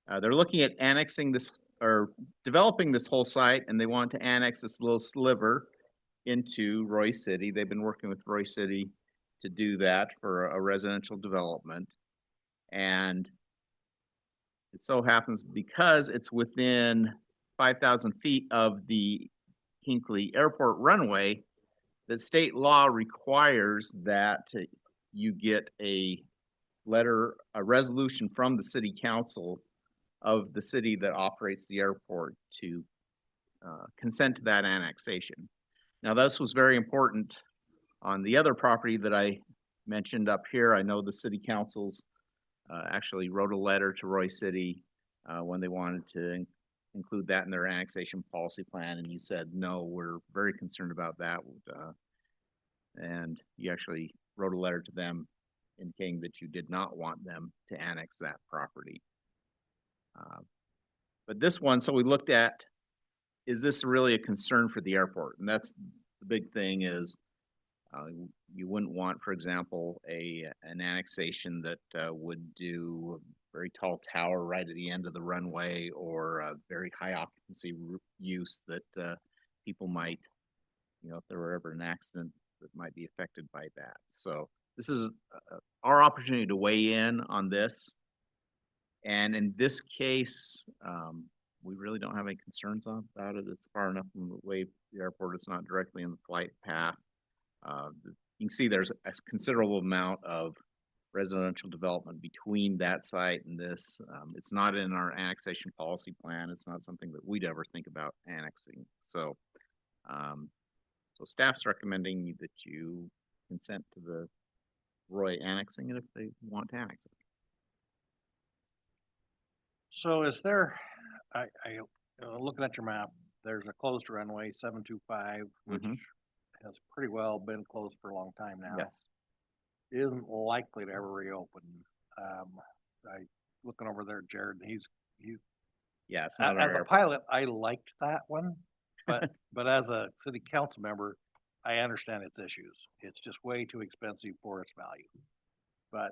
They're looking at annexing this or developing this whole site, and they want to annex this little sliver into Roy City. They've been working with Roy City to do that for a residential development. And it so happens because it's within 5,000 feet of the Hinckley Airport runway, the state law requires that you get a resolution from the city council of the city that operates the airport to consent to that annexation. Now, this was very important on the other property that I mentioned up here. I know the city councils actually wrote a letter to Roy City when they wanted to include that in their annexation policy plan, and you said, no, we're very concerned about that. And you actually wrote a letter to them indicating that you did not want them to annex that property. But this one, so we looked at, is this really a concern for the airport? And that's the big thing is you wouldn't want, for example, an annexation that would do a very tall tower right at the end of the runway or a very high occupancy use that people might, if there were ever an accident that might be affected by that. So this is our opportunity to weigh in on this. And in this case, we really don't have any concerns about it. It's far enough from the airport. It's not directly in the flight path. You can see there's a considerable amount of residential development between that site and this. It's not in our annexation policy plan. It's not something that we'd ever think about annexing. So, so staff's recommending that you consent to the Roy annexing it if they want to annex it. So is there, looking at your map, there's a closed runway 725, which has pretty well been closed for a long time now. Yes. Isn't likely to ever reopen. Looking over there, Jared, he's Yeah, it's not as our a airport. pilot, I liked that one, but as a city council member, I understand its issues. It's just way too expensive for its value. But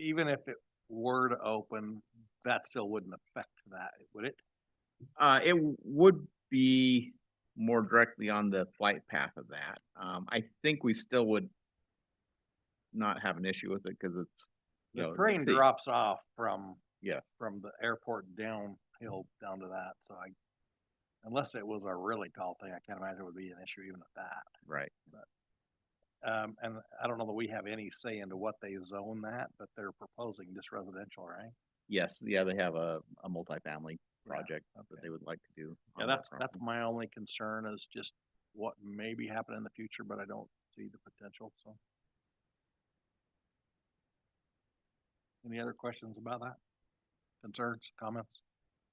even if it were to open, that still wouldn't affect that, would it? It would be more directly on the flight path of that. I think we still would not have an issue with it because it's, The train drops off from yes, from the airport downhill down to that. So unless it was a really tall thing, I can't imagine it would be an issue even at that. right. And I don't know that we have any say into what they zone that, but they're proposing just residential, right? Yes, yeah, they have a multifamily project that okay. they would like to do. Yeah, on that that's property. my only concern is just what may be happening in the future, but I don't see the potential, so. Any other questions about that? Concerns, comments,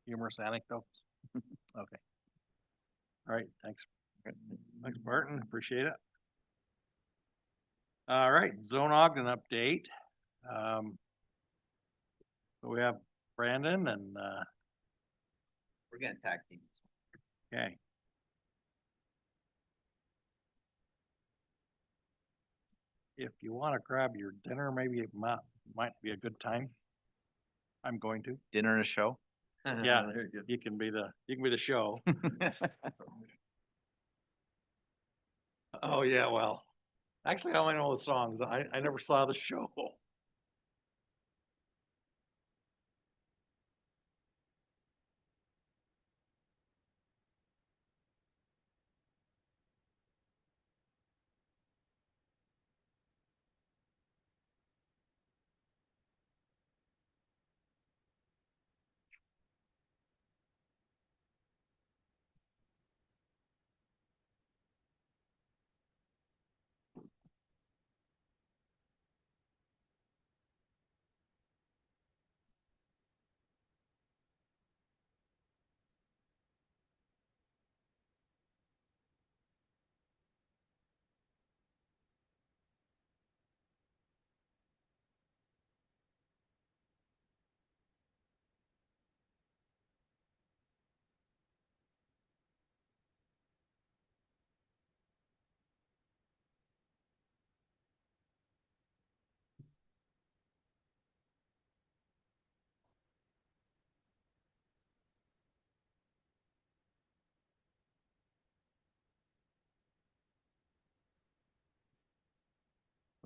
humorous anecdotes? Okay. All right, thanks. Thanks, Barton, appreciate it. All right, Zone Ogden update. So we have Brandon and, We're gonna tag team. okay. If you want to grab your dinner, maybe it might be a good time. I'm going to. Dinner and a show. Yeah, you can be the show. Oh, yeah, well, actually, I only know the songs. I never saw the show.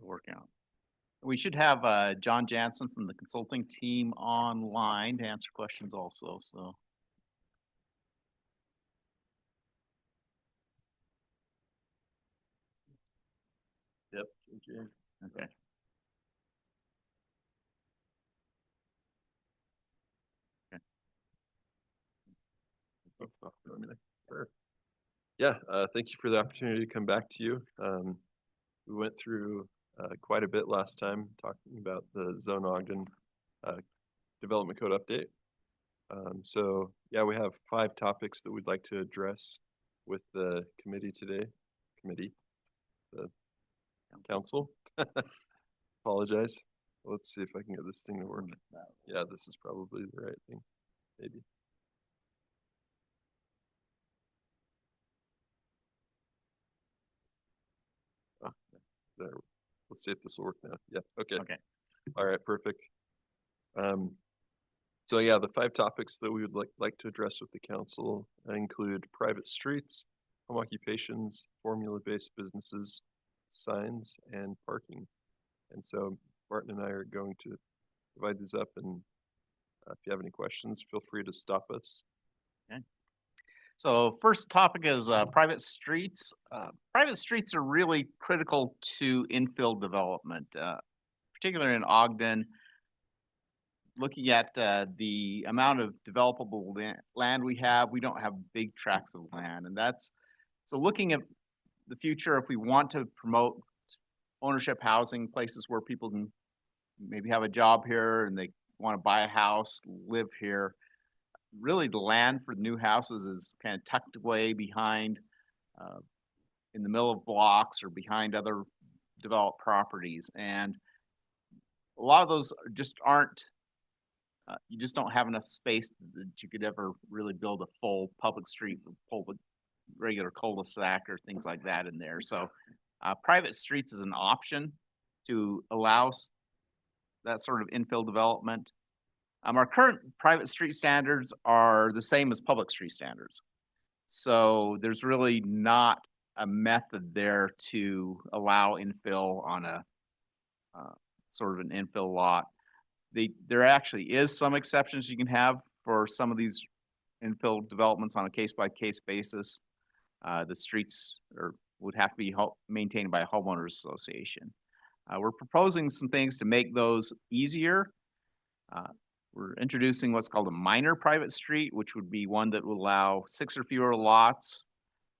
work out. We should have John Jansen from the consulting team online to answer questions also, so. Yep. Okay. Yeah, thank you for the opportunity to come back to you. We went through quite a bit last time talking about the Zone Ogden Development Code update. So yeah, we have 5 topics that we'd like to address with the committee today. The council. Apologize. Let's see if I can get this thing to work. Yeah, this is probably the right thing, maybe. There. Let's see if this will work now. Yeah, okay. Okay. All right, perfect. So yeah, the 5 topics that we would like to address with the council include private streets, home occupations, formula-based businesses, signs, and parking. And so Martin and I are going to divide these up, and if you have any questions, feel free to stop us. So first topic is private streets. Private streets are really critical to infill development, particularly in Ogden. Looking at the amount of developable land we have, we don't have big tracts of land, and that's so looking at the future. If we want to promote ownership housing, places where people can maybe have a job here and they want to buy a house, live here. Really, the land for new houses is kind of tucked away behind, in the middle of blocks or behind other developed properties. And a lot of those just aren't, you just don't have enough space that you could ever really build a full public street, public regular cul-de-sac or things like that in there. So private streets is an option to allow that sort of infill development. Our current private street standards are the same as public street standards. So there's really not a method there to allow infill on a sort of an infill lot. There actually is some exceptions you can have for some of these infill developments on a case-by-case basis. The streets would have to be maintained by a homeowners association. We're proposing some things to make those easier. We're introducing what's called a minor private street, which would be one that would allow 6 or fewer lots.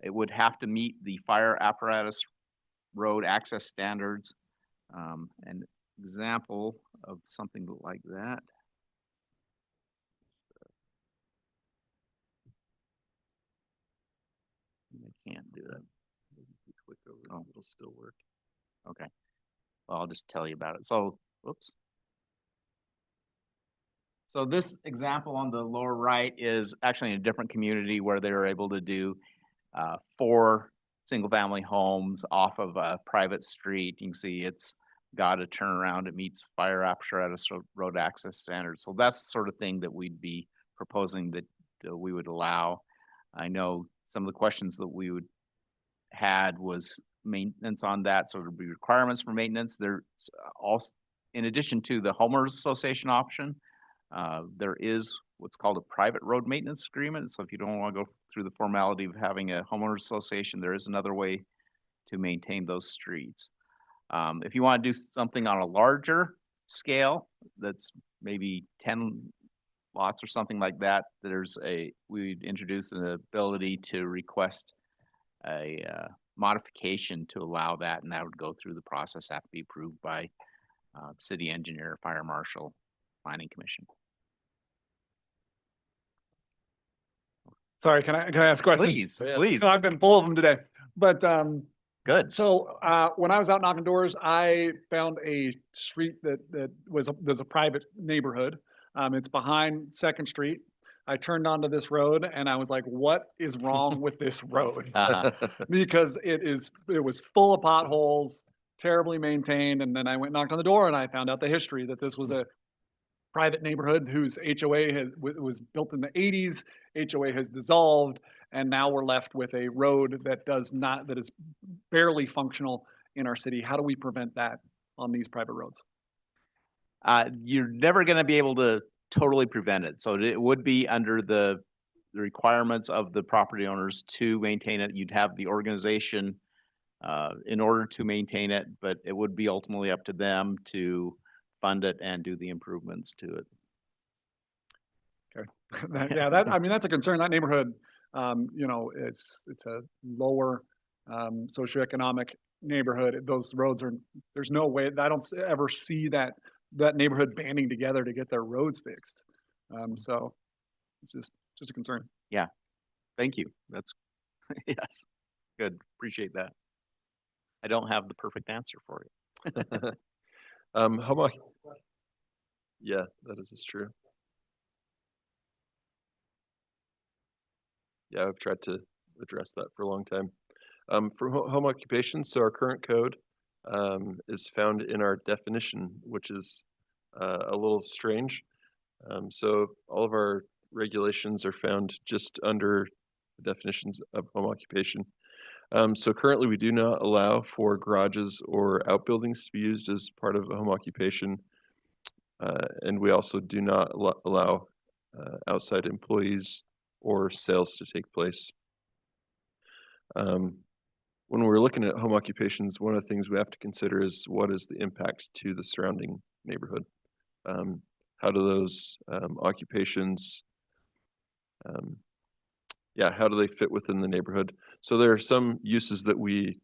It would have to meet the fire apparatus road access standards. An example of something like that. I can't do that. Maybe if you click over, it'll still work. Okay. Well, I'll just tell you about it. So, whoops. So this example on the lower right is actually in a different community where they were able to do 4 single-family homes off of a private street. You can see it's got a turnaround. It meets fire apparatus road access standards. So that's the sort of thing that we'd be proposing that we would allow. I know some of the questions that we would had was maintenance on that. So there'd be requirements for maintenance. There's also, in addition to the homeowners association option, there is what's called a private road maintenance agreement. So if you don't want to go through the formality of having a homeowners association, there is another way to maintain those streets. If you want to do something on a larger scale, that's maybe 10 lots or something like that, we'd introduce an ability to request a modification to allow that, and that would go through the process, have to be approved by city engineer, fire marshal, planning commission. Sorry, can I ask a question? Please, please. I've been full of them today, but Good. so when I was out knocking doors, I found a street that was a private neighborhood. It's behind 2nd Street. I turned onto this road and I was like, what is wrong with this road? Because it was full of potholes, terribly maintained. And then I went and knocked on the door and I found out the history that this was a private neighborhood whose HOA was built in the 80s. HOA has dissolved, and now we're left with a road that is barely functional in our city. How do we prevent that on these private roads? You're never gonna be able to totally prevent it, so it would be under the requirements of the property owners to maintain it. You'd have the organization in order to maintain it, but it would be ultimately up to them to fund it and do the improvements to it. Yeah, that, I mean, that's a concern. That neighborhood, you know, it's a lower socioeconomic neighborhood. Those roads are, there's no way, I don't ever see that neighborhood banding together to get their roads fixed. So it's just a concern. Thank you. That's, yes, good. Appreciate that. I don't have the perfect answer for you. How much? Yeah, that is true. Yeah, I've tried to address that for a long time. For home occupations, so our current code is found in our definition, which is a little strange. So all of our regulations are found just under the definitions of home occupation. So currently we do not allow for garages or outbuildings to be used as part of a home occupation. And we also do not allow outside employees or sales to take place. When we're looking at home occupations, one of the things we have to consider is what is the impact to the surrounding neighborhood? How do those occupations, how do they fit within the neighborhood? So there are some uses that we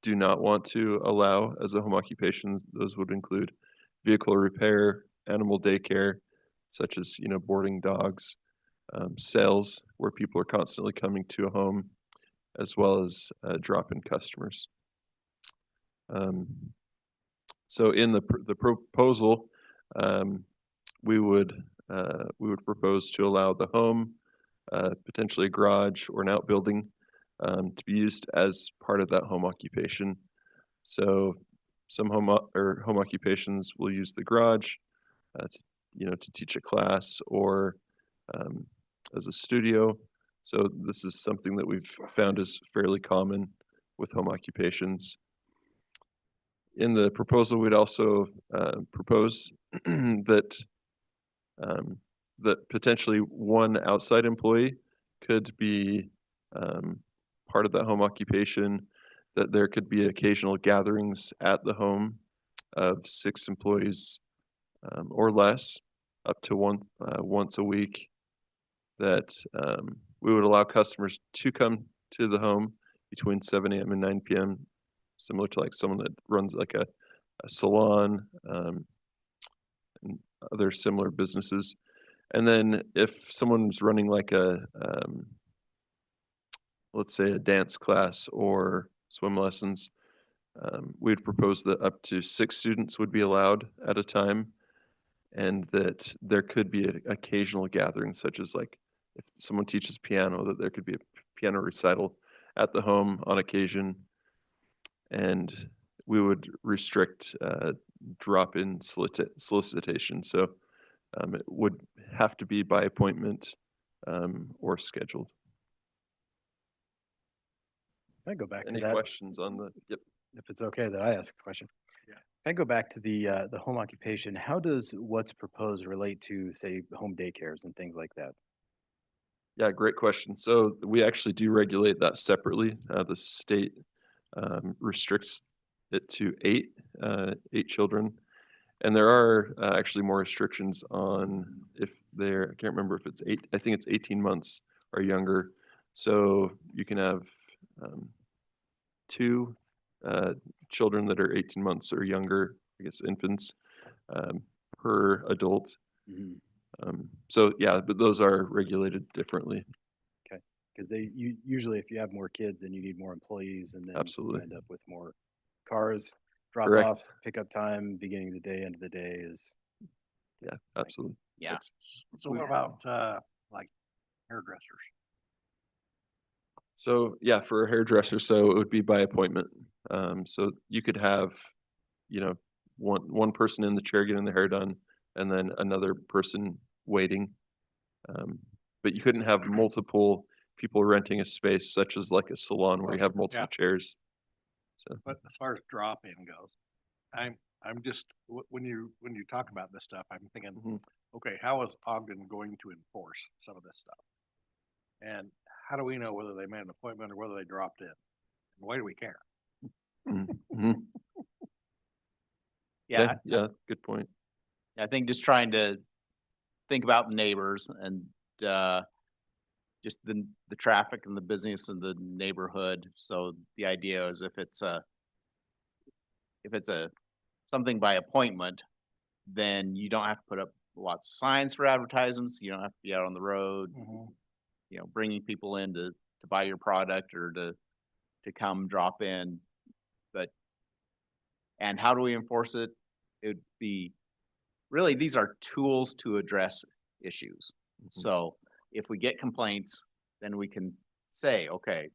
do not want to allow as a home occupation. Those would include vehicle repair, animal daycare, such as, you know, boarding dogs, sales where people are constantly coming to a home, as well as drop-in customers. So in the proposal, we would propose to allow the home, potentially a garage or an outbuilding, to be used as part of that home occupation. So some home occupations will use the garage, to teach a class or as a studio. So this is something that we've found is fairly common with home occupations. In the proposal, we'd also propose that potentially one outside employee could be part of that home occupation, that there could be occasional gatherings at the home of 6 employees or less, up to once a week, that we would allow customers to come to the home between 7 a.m. and 9 p.m., similar to like someone that runs like a salon and other similar businesses. And then if someone's running like let's say a dance class or swim lessons, we'd propose that up to 6 students would be allowed at a time, and that there could be an occasional gathering, such as like if someone teaches piano, that there could be a piano recital at the home on occasion. And we would restrict drop-in solicitation. So it would have to be by appointment or scheduled. Can I go back Any to that? questions on the, yep. If it's okay that I ask a question. Yeah. Can I go back to the home occupation? How does what's proposed relate to, say, home daycares and things like that? Yeah, great question. So we actually do regulate that separately. The state restricts it to 8 children. And there are actually more restrictions on if they're, I can't remember if it's 8, I think it's 18 months or younger. So you can have 2 children that are 18 months or younger, I guess infants, per adult. So yeah, but those are regulated differently. Okay, because usually if you have more kids, then you need more employees, and then Absolutely. you end up with more cars, drop Correct. off, pickup time, beginning of the day, end of the day is. Yeah, absolutely. Yeah. Thanks. So what about like hairdressers? So yeah, for a hairdresser, so it would be by appointment. So you could have, one person in the chair getting the hair done, and then another person waiting. But you couldn't have multiple people renting a space, such as like a salon where you have multiple chairs. So But as far as drop-in goes, I'm just, when you talk about this stuff, I'm thinking, Mhm. okay, how is Ogden going to enforce some of this stuff? And how do we know whether they made an appointment or whether they dropped in? Why do we care? Mhm. Yeah, Yeah, good point. I think just trying to think about neighbors and, just the traffic and the business in the neighborhood. So the idea is if it's a something by appointment, then you don't have to put up lots of signs for advertisements. You don't have to be out on the road, you know, bringing people in to buy your product or to come drop in. But, and how do we enforce it? It would be, really, these are tools to address issues. So if we get complaints, then we can say, okay,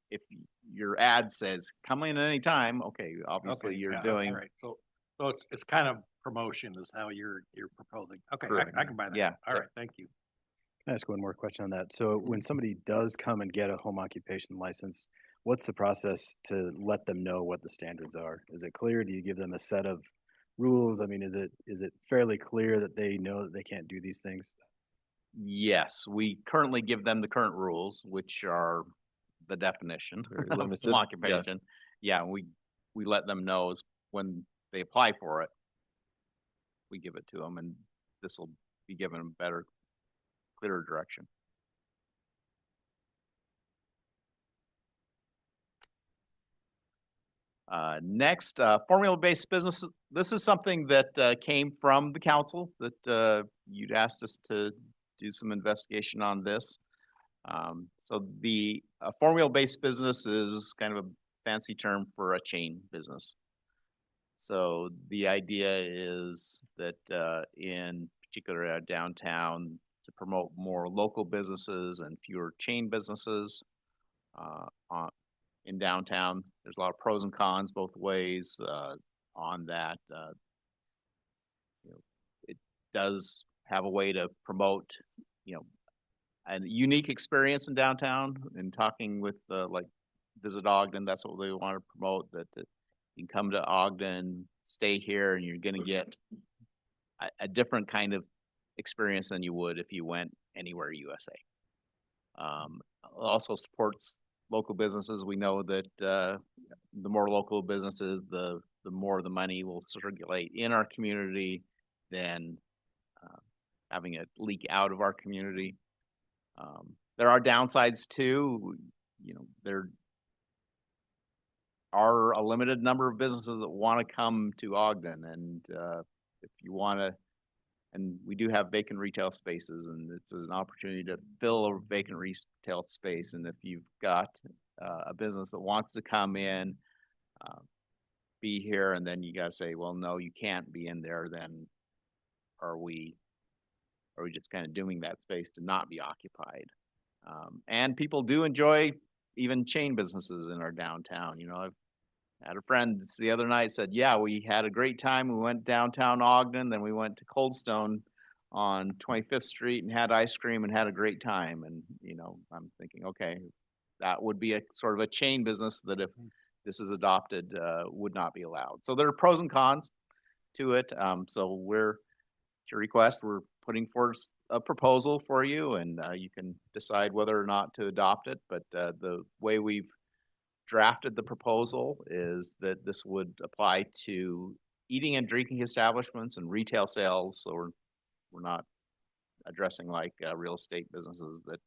if your ad says come in anytime, okay, obviously Okay, you're yeah, doing, all right. So it's kind of promotion is how you're proposing. Okay, Correct. I can buy that. Yeah. All right, thank you. Can I ask one more question on that? So when somebody does come and get a home occupation license, what's the process to let them know what the standards are? Is it clear? Do you give them a set of rules? I mean, is it fairly clear that they know that they can't do these things? yes, we currently give them the current rules, which are the definition Very of limited, home yeah. occupation. Yeah, we let them know when they apply for it, we give it to them, and this will be given them better, clearer direction. Next, formula-based business. This is something that came from the council that you'd asked us to do some investigation on this. So the formula-based business is kind of a fancy term for a chain business. So the idea is that in particular downtown, to promote more local businesses and fewer chain businesses in downtown. There's a lot of pros and cons both ways on that. You know, it does have a way to promote, you know, a unique experience in downtown. And talking with like Visit Ogden, that's what they want to promote. That you can come to Ogden, stay here, and you're going to get a different kind of experience than you would if you went anywhere USA. Also supports local businesses. We know that the more local businesses, the more the money will circulate in our community than having it leak out of our community. There are downsides too. You know, there are a limited number of businesses that want to come to Ogden, and if you want to, and we do have vacant retail spaces, and it's an opportunity to fill a vacant retail space. And if you've got a business that wants to come in, be here, and then you got to say, well, no, you can't be in there, then are we just kind of dooming that space to not be occupied? And people do enjoy even chain businesses in our downtown. You know, I've had a friend the other night said, yeah, we had a great time. We went downtown Ogden, then we went to Cold Stone on 25th Street and had ice cream and had a great time. And, you know, I'm thinking, okay, that would be a sort of a chain business that if this is adopted, would not be allowed. So there are pros and cons to it. So we're, at your request, we're putting forth a proposal for you, and you can decide whether or not to adopt it. But the way we've drafted the proposal is that this would apply to eating and drinking establishments and retail sales. So we're not addressing like real estate businesses that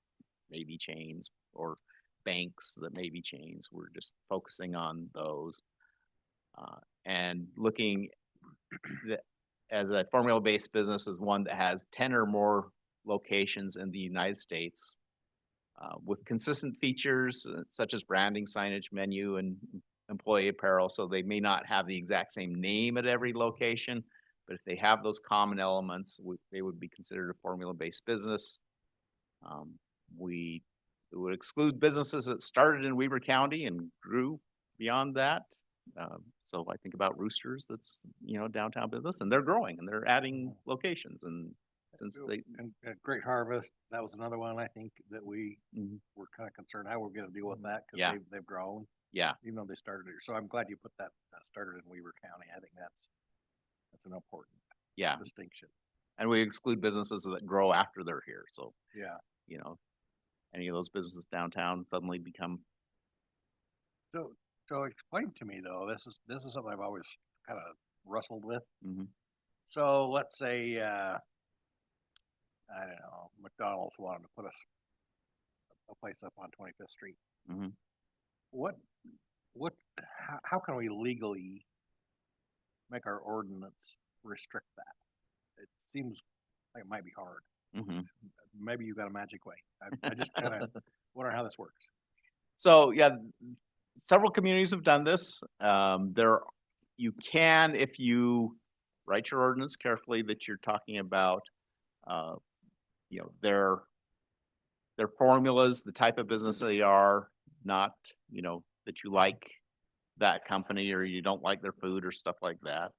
may be chains or banks that may be chains. We're just focusing on those and looking as a formula-based business is one that has 10 or more locations in the United States with consistent features such as branding, signage, menu, and employee apparel. So they may not have the exact same name at every location, but if they have those common elements, they would be considered a formula-based business. We would exclude businesses that started in Weber County and grew beyond that. So I think about Roosters, that's, you know, downtown business, and they're growing and they're adding locations. And since they and Great Harvest, that was another one I think that we were kind of concerned how we're going to deal with that because Yeah. they've grown. Yeah. Even though they started here. So I'm glad you put that started in Weber County. I think that's That's an important Yeah, distinction. and we exclude businesses that grow after they're here, so, Yeah. you know, any of those businesses downtown suddenly become, So explain to me though, this is something I've always kind of wrestled with. Mhm. So let's say, I don't know, McDonald's wanted to put a place up on 25th Street. Mhm. What, how can we legally make our ordinance restrict that? It seems like it might be hard. Mhm. Maybe you got a magic way. I just kind of wonder how this works. So, yeah, several communities have done this. You can, if you write your ordinance carefully, that you're talking about, uh, you know, their formulas, the type of business they are, not, you know, that you like that company or you don't like their food or stuff like that.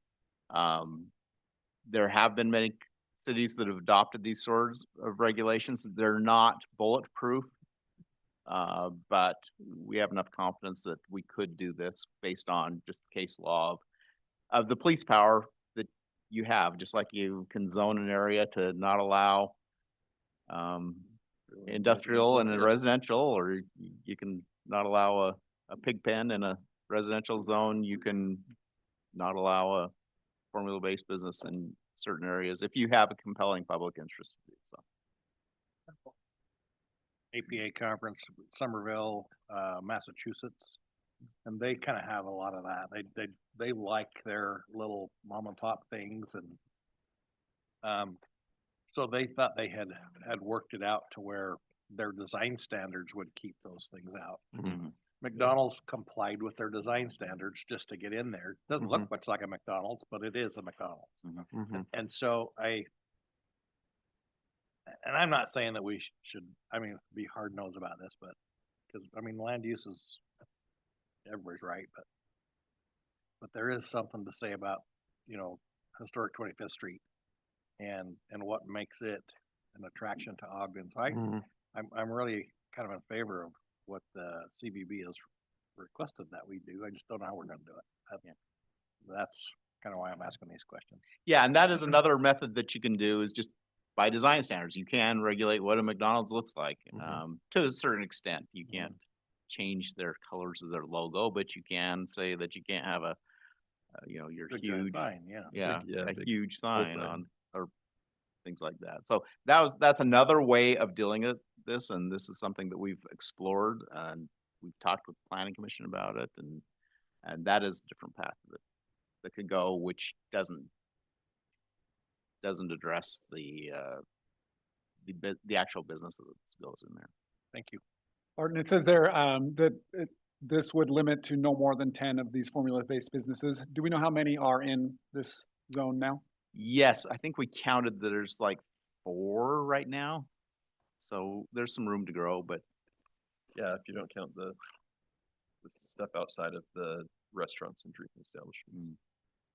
There have been many cities that have adopted these sorts of regulations. They're not bulletproof. But we have enough confidence that we could do this based on just case law of the police power that you have, just like you can zone an area to not allow industrial and a residential, or you can not allow a pig pen in a residential zone. You can not allow a formula-based business in certain areas if you have a compelling public interest to do so. APA conference, Somerville, Massachusetts, and they kind of have a lot of that. They like their little mom and pop things, and so they thought they had worked it out to where their design standards would keep those things out. Mhm. McDonald's complied with their design standards just to get in there. Doesn't look much like a McDonald's, but it is a McDonald's. And so and I'm not saying that we should, I mean, be hard nosed about this, but because I mean, land use is everybody's right, but there is something to say about, you know, historic 25th Street and what makes it an attraction to Ogden. So I'm really kind of in favor of what the CBB has requested that we do. I just don't know how we're going to do it. That's kind of why I'm asking these questions. Yeah, and that is another method that you can do is just by design standards. You can regulate what a McDonald's looks like to a certain extent. You can't change their colors of their logo, but you can say that you can't have you know, your Big giant huge, sign, yeah. a big huge sign sign. on or things like that. So that's another way of dealing with this, and this is something that we've explored and we've talked with the planning commission about it, and that is a different path that could go, which doesn't address the actual business that goes in there. Thank you. Barton, it says there that this would limit to no more than 10 of these formula-based businesses. Do we know how many are in this zone now? Yes, I think we counted that there's like 4 right now. So there's some room to grow, but Yeah, if you don't count the stuff outside of the restaurants and drinking establishments.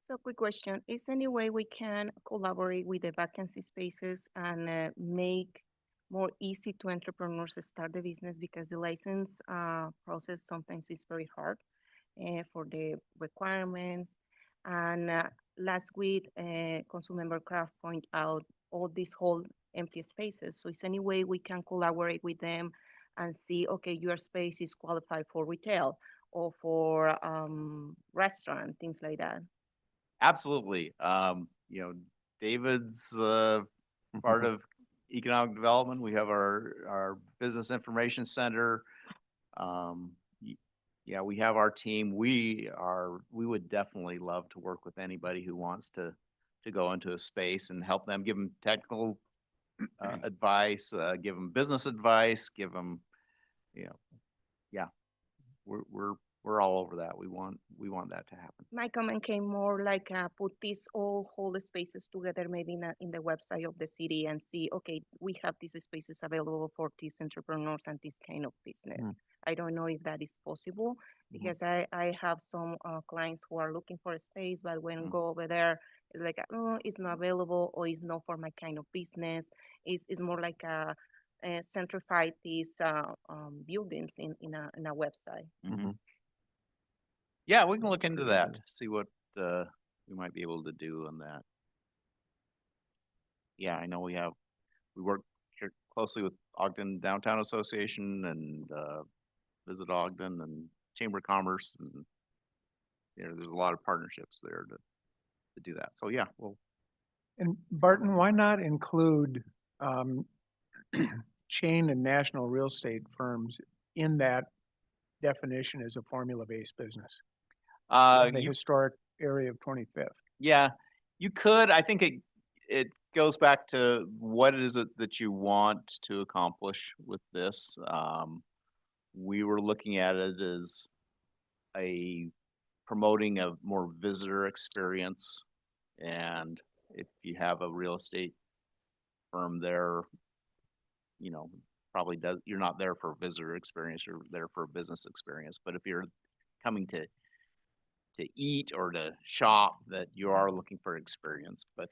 So quick question, is any way we can collaborate with the vacancy spaces and make more easy to entrepreneurs to start the business because the license process sometimes is very hard for the requirements. And last week, Councilmember Kraft pointed out all these whole empty spaces. So is any way we can collaborate with them and see, okay, your space is qualified for retail or for restaurant, things like that? absolutely. You know, David's part of economic development. We have our business information center. Yeah, we have our team. We would definitely love to work with anybody who wants to go into a space and help them, give them technical advice, give them business advice, give them, you know, yeah, we're all over that. We want that to happen. My comment came more like put these all whole spaces together, maybe in the website of the city and see, okay, we have these spaces available for these entrepreneurs and this kind of business. I don't know if that is possible because I have some clients who are looking for a space, but when go over there, it's like, oh, it's not available or it's not for my kind of business. It's more like centrify these buildings in a website. Yeah, we can look into that, see what we might be able to do on that. Yeah, I know we work here closely with Ogden Downtown Association and Visit Ogden and Chamber of Commerce, and there's a lot of partnerships there to do that. So yeah, well, And Barton, why not include chain and national real estate firms in that definition as a formula-based business? In the historic area of 25th. yeah, you could. I think it goes back to what is it that you want to accomplish with this. We were looking at it as a promoting a more visitor experience, and if you have a real estate firm there, probably you're not there for a visitor experience, you're there for a business experience. But if you're coming to eat or to shop, that you are looking for experience. But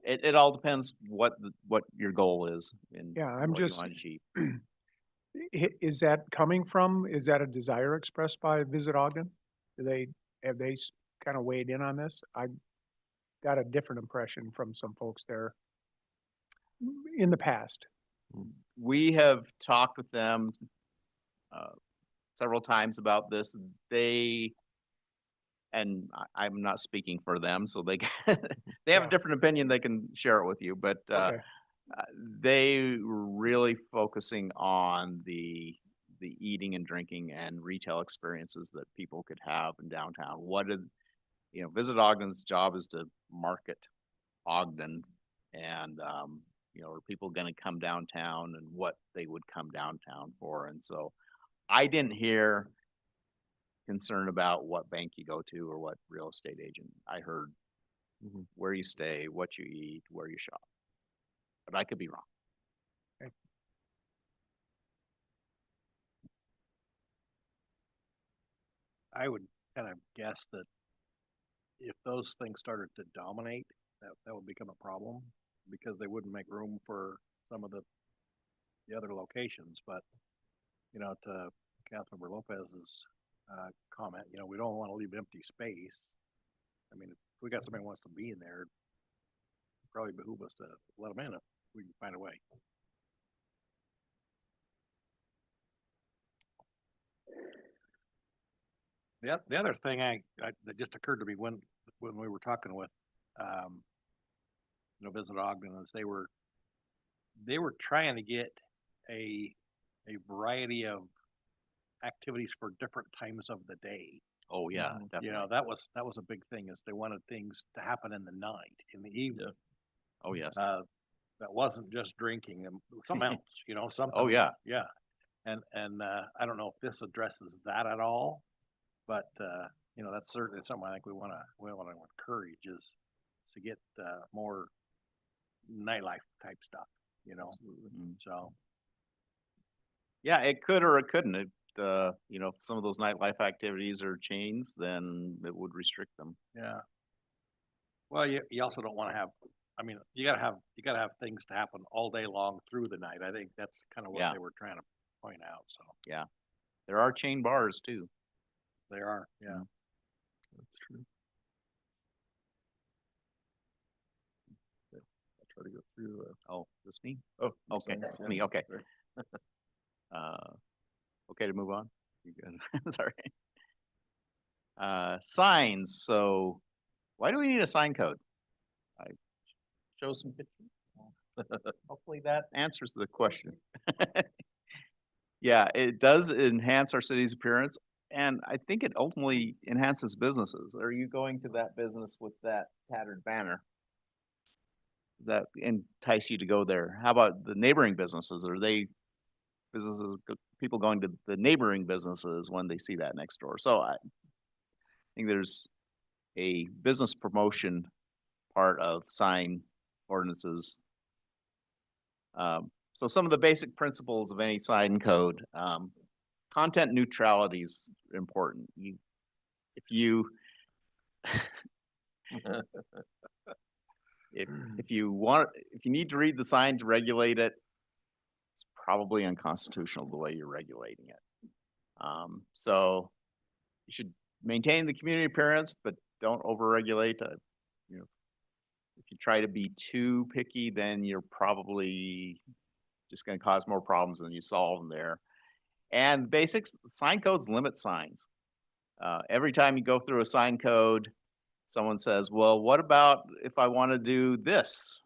it all depends what your goal is and Yeah, I'm what you just, want to achieve. is that coming from, is that a desire expressed by Visit Ogden? Have they kind of weighed in on this? I got a different impression from some folks there in the past. We have talked with them several times about this. And I'm not speaking for them, so they they have a different opinion. They can share it with you, but Okay. they were really focusing on the eating and drinking and retail experiences that people could have in downtown. Visit Ogden's job is to market Ogden, and are people going to come downtown and what they would come downtown for. And so I didn't hear concern about what bank you go to or what real estate agent. I heard where you stay, what you eat, where you shop. But I could be wrong. I would kind of guess that if those things started to dominate, that would become a problem because they wouldn't make room for some of the other locations. But, to Councilmember Lopez's comment, we don't want to leave empty space. I mean, if we got somebody who wants to be in there, it probably behoove us to let them in if we can find a way. The other thing that just occurred to me when we were talking with Visit Ogden is they were trying to get a variety of activities for different times of the day. Oh yeah, definitely. That was a big thing, is they wanted things to happen in the night, in the evening. Oh yes. That wasn't just drinking and something else, something. Oh yeah. Yeah. And I don't know if this addresses that at all, but that's certainly something I think we want to encourage is to get more nightlife type stuff, So yeah, it could or it couldn't. If some of those nightlife activities are chains, then it would restrict them. Yeah. Well, you also don't want to have. I mean, you gotta have things to happen all day long through the night. I think that's kind of what they were trying to point out. So yeah, there are chain bars too. There are. Yeah, That's true. I'll try to go through. Oh, this me? Oh, okay, sorry. me. Okay. Sorry. Okay to move on. You good? Sorry. Signs. So, why do we need a sign code? I show some pictures. Hopefully that answers the question. Yeah, it does enhance our city's appearance, and I think it ultimately enhances businesses. Are you going to that business with that tattered banner? Does that entice you to go there? How about the neighboring businesses? Are they people going to the neighboring businesses when they see that next door? So I think there's a business promotion part of sign ordinances. So some of the basic principles of any sign code, content neutrality is important. If you need to read the sign to regulate it, it's probably unconstitutional the way you're regulating it. So you should maintain the community appearance, but don't overregulate. If you try to be too picky, then you're probably just gonna cause more problems than you solve there. And basics, sign codes limit signs. Every time you go through a sign code, someone says, well, what about if I want to do this?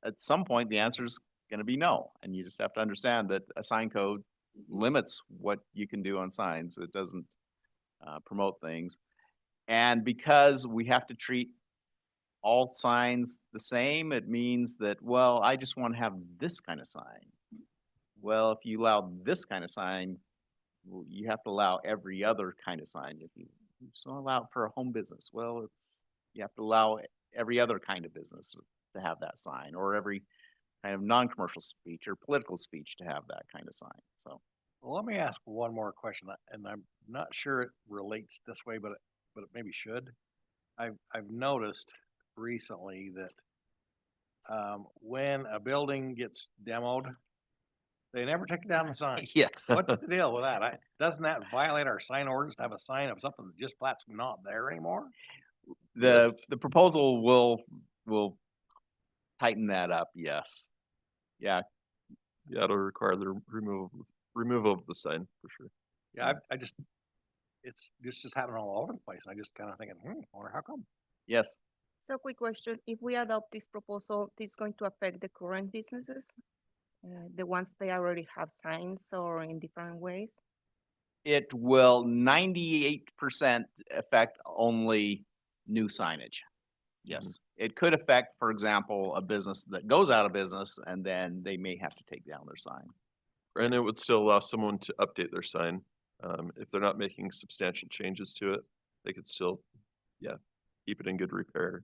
At some point, the answer is going to be no. And you just have to understand that a sign code limits what you can do on signs. It doesn't promote things. And because we have to treat all signs the same, it means that, well, I just want to have this kind of sign. Well, if you allow this kind of sign, you have to allow every other kind of sign. If you just don't allow it for a home business, well, you have to allow every other kind of business to have that sign, or every kind of non-commercial speech or political speech to have that kind of sign. So, Well, let me ask one more question, and I'm not sure it relates this way, but it maybe should. I've noticed recently that when a building gets demoed, they never take down the sign. yes. What's the deal with that? Doesn't that violate our sign ordinance to have a sign of something that just flat's not there anymore? The proposal will tighten that up. Yes. Yeah. Yeah, it'll require the removal of the sign for sure. Yeah, I just, it's just happening all over the place. I just kind of thinking, wonder how come? Yes. So quick question, if we adopt this proposal, this is going to affect the current businesses? The ones they already have signs or in different ways? It will 98% affect only new signage. Yes. It could affect, for example, a business that goes out of business and then they may have to take down their sign. And it would still allow someone to update their sign. If they're not making substantial changes to it, they could still, keep it in good repair.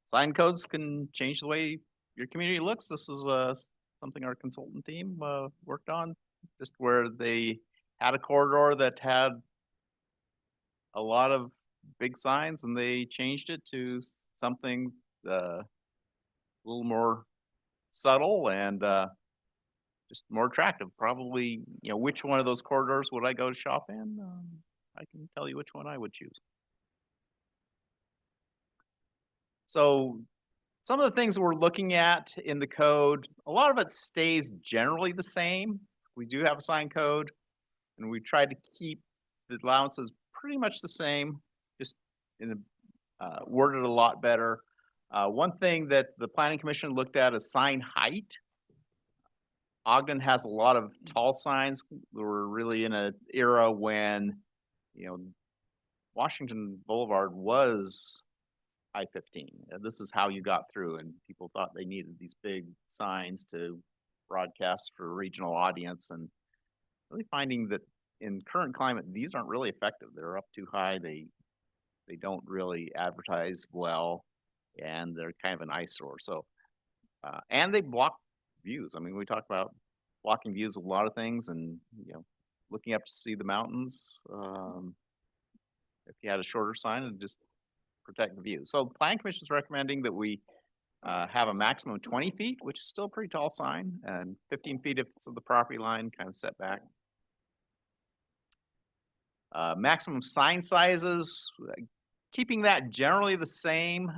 Sign codes can change the way your community looks. This is something our consultant team worked on, just where they had a corridor that had a lot of big signs and they changed it to something a little more subtle and just more attractive. Probably, which one of those corridors would I go shop in? I can tell you which one I would choose. So some of the things we're looking at in the code, a lot of it stays generally the same. We do have a sign code, and we tried to keep the allowances pretty much the same, just worded a lot better. One thing that the Planning Commission looked at is sign height. Ogden has a lot of tall signs. We're really in an era when, Washington Boulevard was I-15. This is how you got through, and people thought they needed these big signs to broadcast for a regional audience, and really finding that in current climate, these aren't really effective. They're up too high. They don't really advertise well, and they're kind of an eyesore. So, and they block views. I mean, we talk about blocking views of a lot of things, and looking up to see the mountains. If you had a shorter sign, it'd just protect the view. So the Plan Commission is recommending that we have a maximum of 20 feet, which is still a pretty tall sign, and 15 feet if it's at the property line, kind of setback. Maximum sign sizes, keeping that generally the same.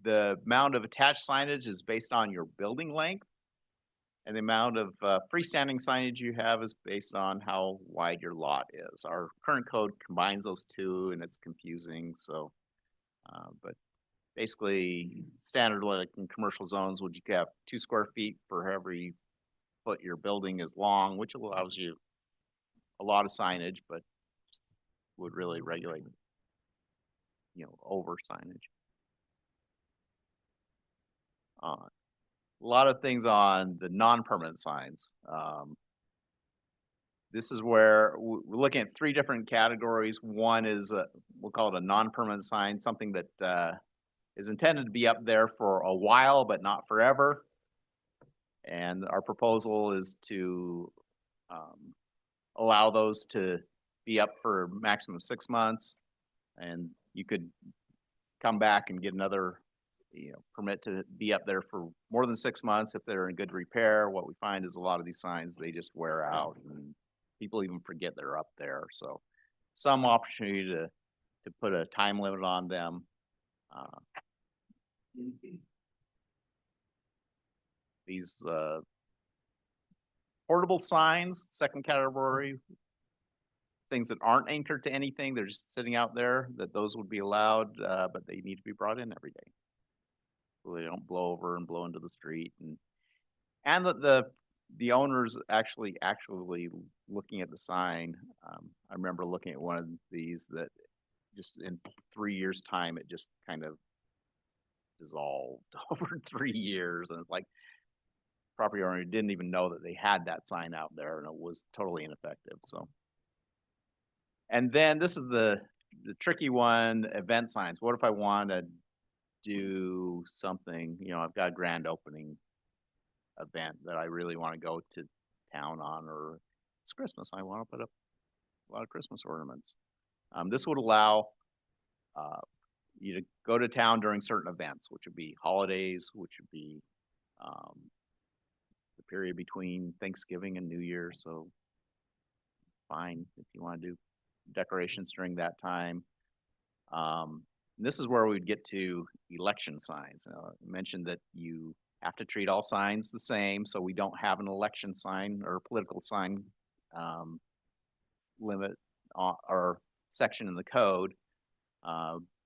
The amount of attached signage is based on your building length, and the amount of freestanding signage you have is based on how wide your lot is. Our current code combines those two, and it's confusing. So, but basically, standard like in commercial zones, would you have 2 square feet for every foot your building is long, which allows you a lot of signage, but would really regulate, over signage. A lot of things on the non-permanent signs. This is where we're looking at 3 different categories. One is, we'll call it a non-permanent sign, something that is intended to be up there for a while, but not forever. And our proposal is to allow those to be up for a maximum of 6 months. And you could come back and get another permit to be up there for more than 6 months if they're in good repair. What we find is a lot of these signs, they just wear out and people even forget they're up there. So some opportunity to put a time limit on them. These portable signs, second category, things that aren't anchored to anything, they're just sitting out there, that those would be allowed, but they need to be brought in every day. So they don't blow over and blow into the street, and the owners actually looking at the sign. I remember looking at one of these that just in 3 years' time, it just kind of dissolved over 3 years, and it's like property owner didn't even know that they had that sign out there, and it was totally ineffective. So, and then this is the tricky one: event signs. What if I want to do something? You know, I've got a grand opening event that I really want to go to town on, or it's Christmas. I want to put up a lot of Christmas ornaments. This would allow you to go to town during certain events, which would be holidays, which would be the period between Thanksgiving and New Year. So fine if you want to do decorations during that time. This is where we'd get to election signs. I mentioned that you have to treat all signs the same, so we don't have an election sign or political sign limit or section in the code.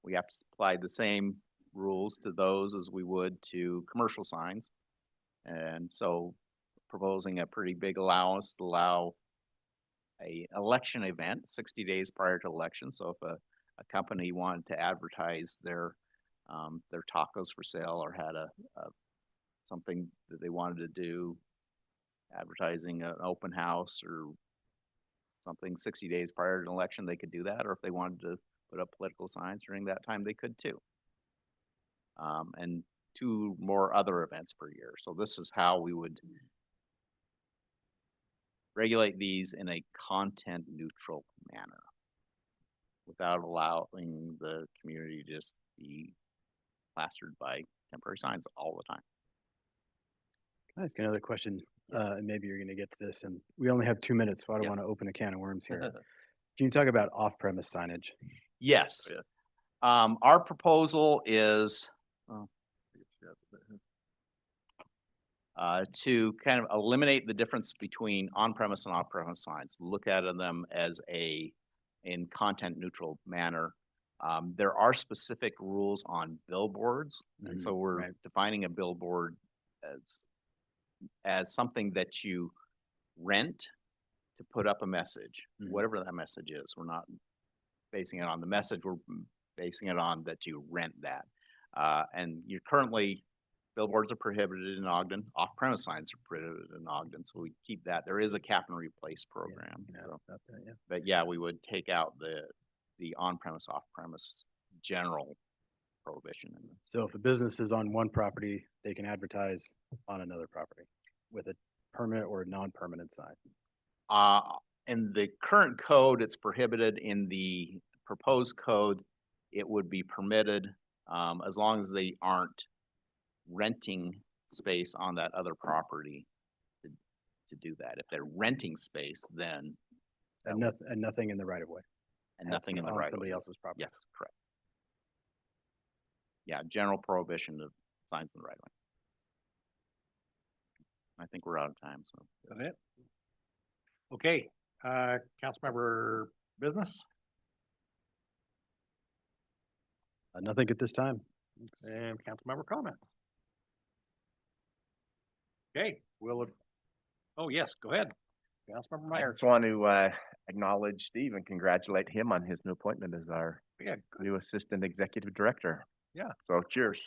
We have to apply the same rules to those as we would to commercial signs. And so proposing a pretty big allowance to allow a election event 60 days prior to election. So if a company wanted to advertise their tacos for sale, or had something that they wanted to do, advertising an open house or something 60 days prior to an election, they could do that. Or if they wanted to put up political signs during that time, they could too. And 2 more other events per year. So this is how we would regulate these in a content neutral manner without allowing the community to just be plastered by temporary signs all the time. Can I ask another question? And maybe you're gonna get to this, and we only have 2 minutes, so I don't want to open a can of worms here. Can you talk about off-premise signage? Yes. Our proposal is to kind of eliminate the difference between on-premise and off-premise signs, look at them as in content neutral manner. There are specific rules on billboards, and so we're defining a billboard as something that you rent to put up a message, whatever that message is. We're not basing it on the message, we're basing it on that you rent that. And you're currently, billboards are prohibited in Ogden, off-premise signs are prohibited in Ogden, so we keep that. There is a cap and replace program. But yeah, we would take out the on-premise, off-premise general prohibition. So if a business is on one property, they can advertise on another property with a permanent or non-permanent sign. In the current code, it's prohibited. In the proposed code, it would be permitted, as long as they aren't renting space on that other property to do that. If they're renting space, then. And nothing in the right of way. And nothing in the right of way. Somebody else's property. Yes, correct. Yeah, general prohibition of signs in the right of way. I think we're out of time, so. That's it? Okay, Councilmember Business? Nothing at this time. And Councilmember Comments? Okay, oh yes, go ahead. Councilmember I Myers. just want to acknowledge Steve and congratulate him on his new appointment as our Yeah, new Assistant Executive Director. Yeah. So cheers.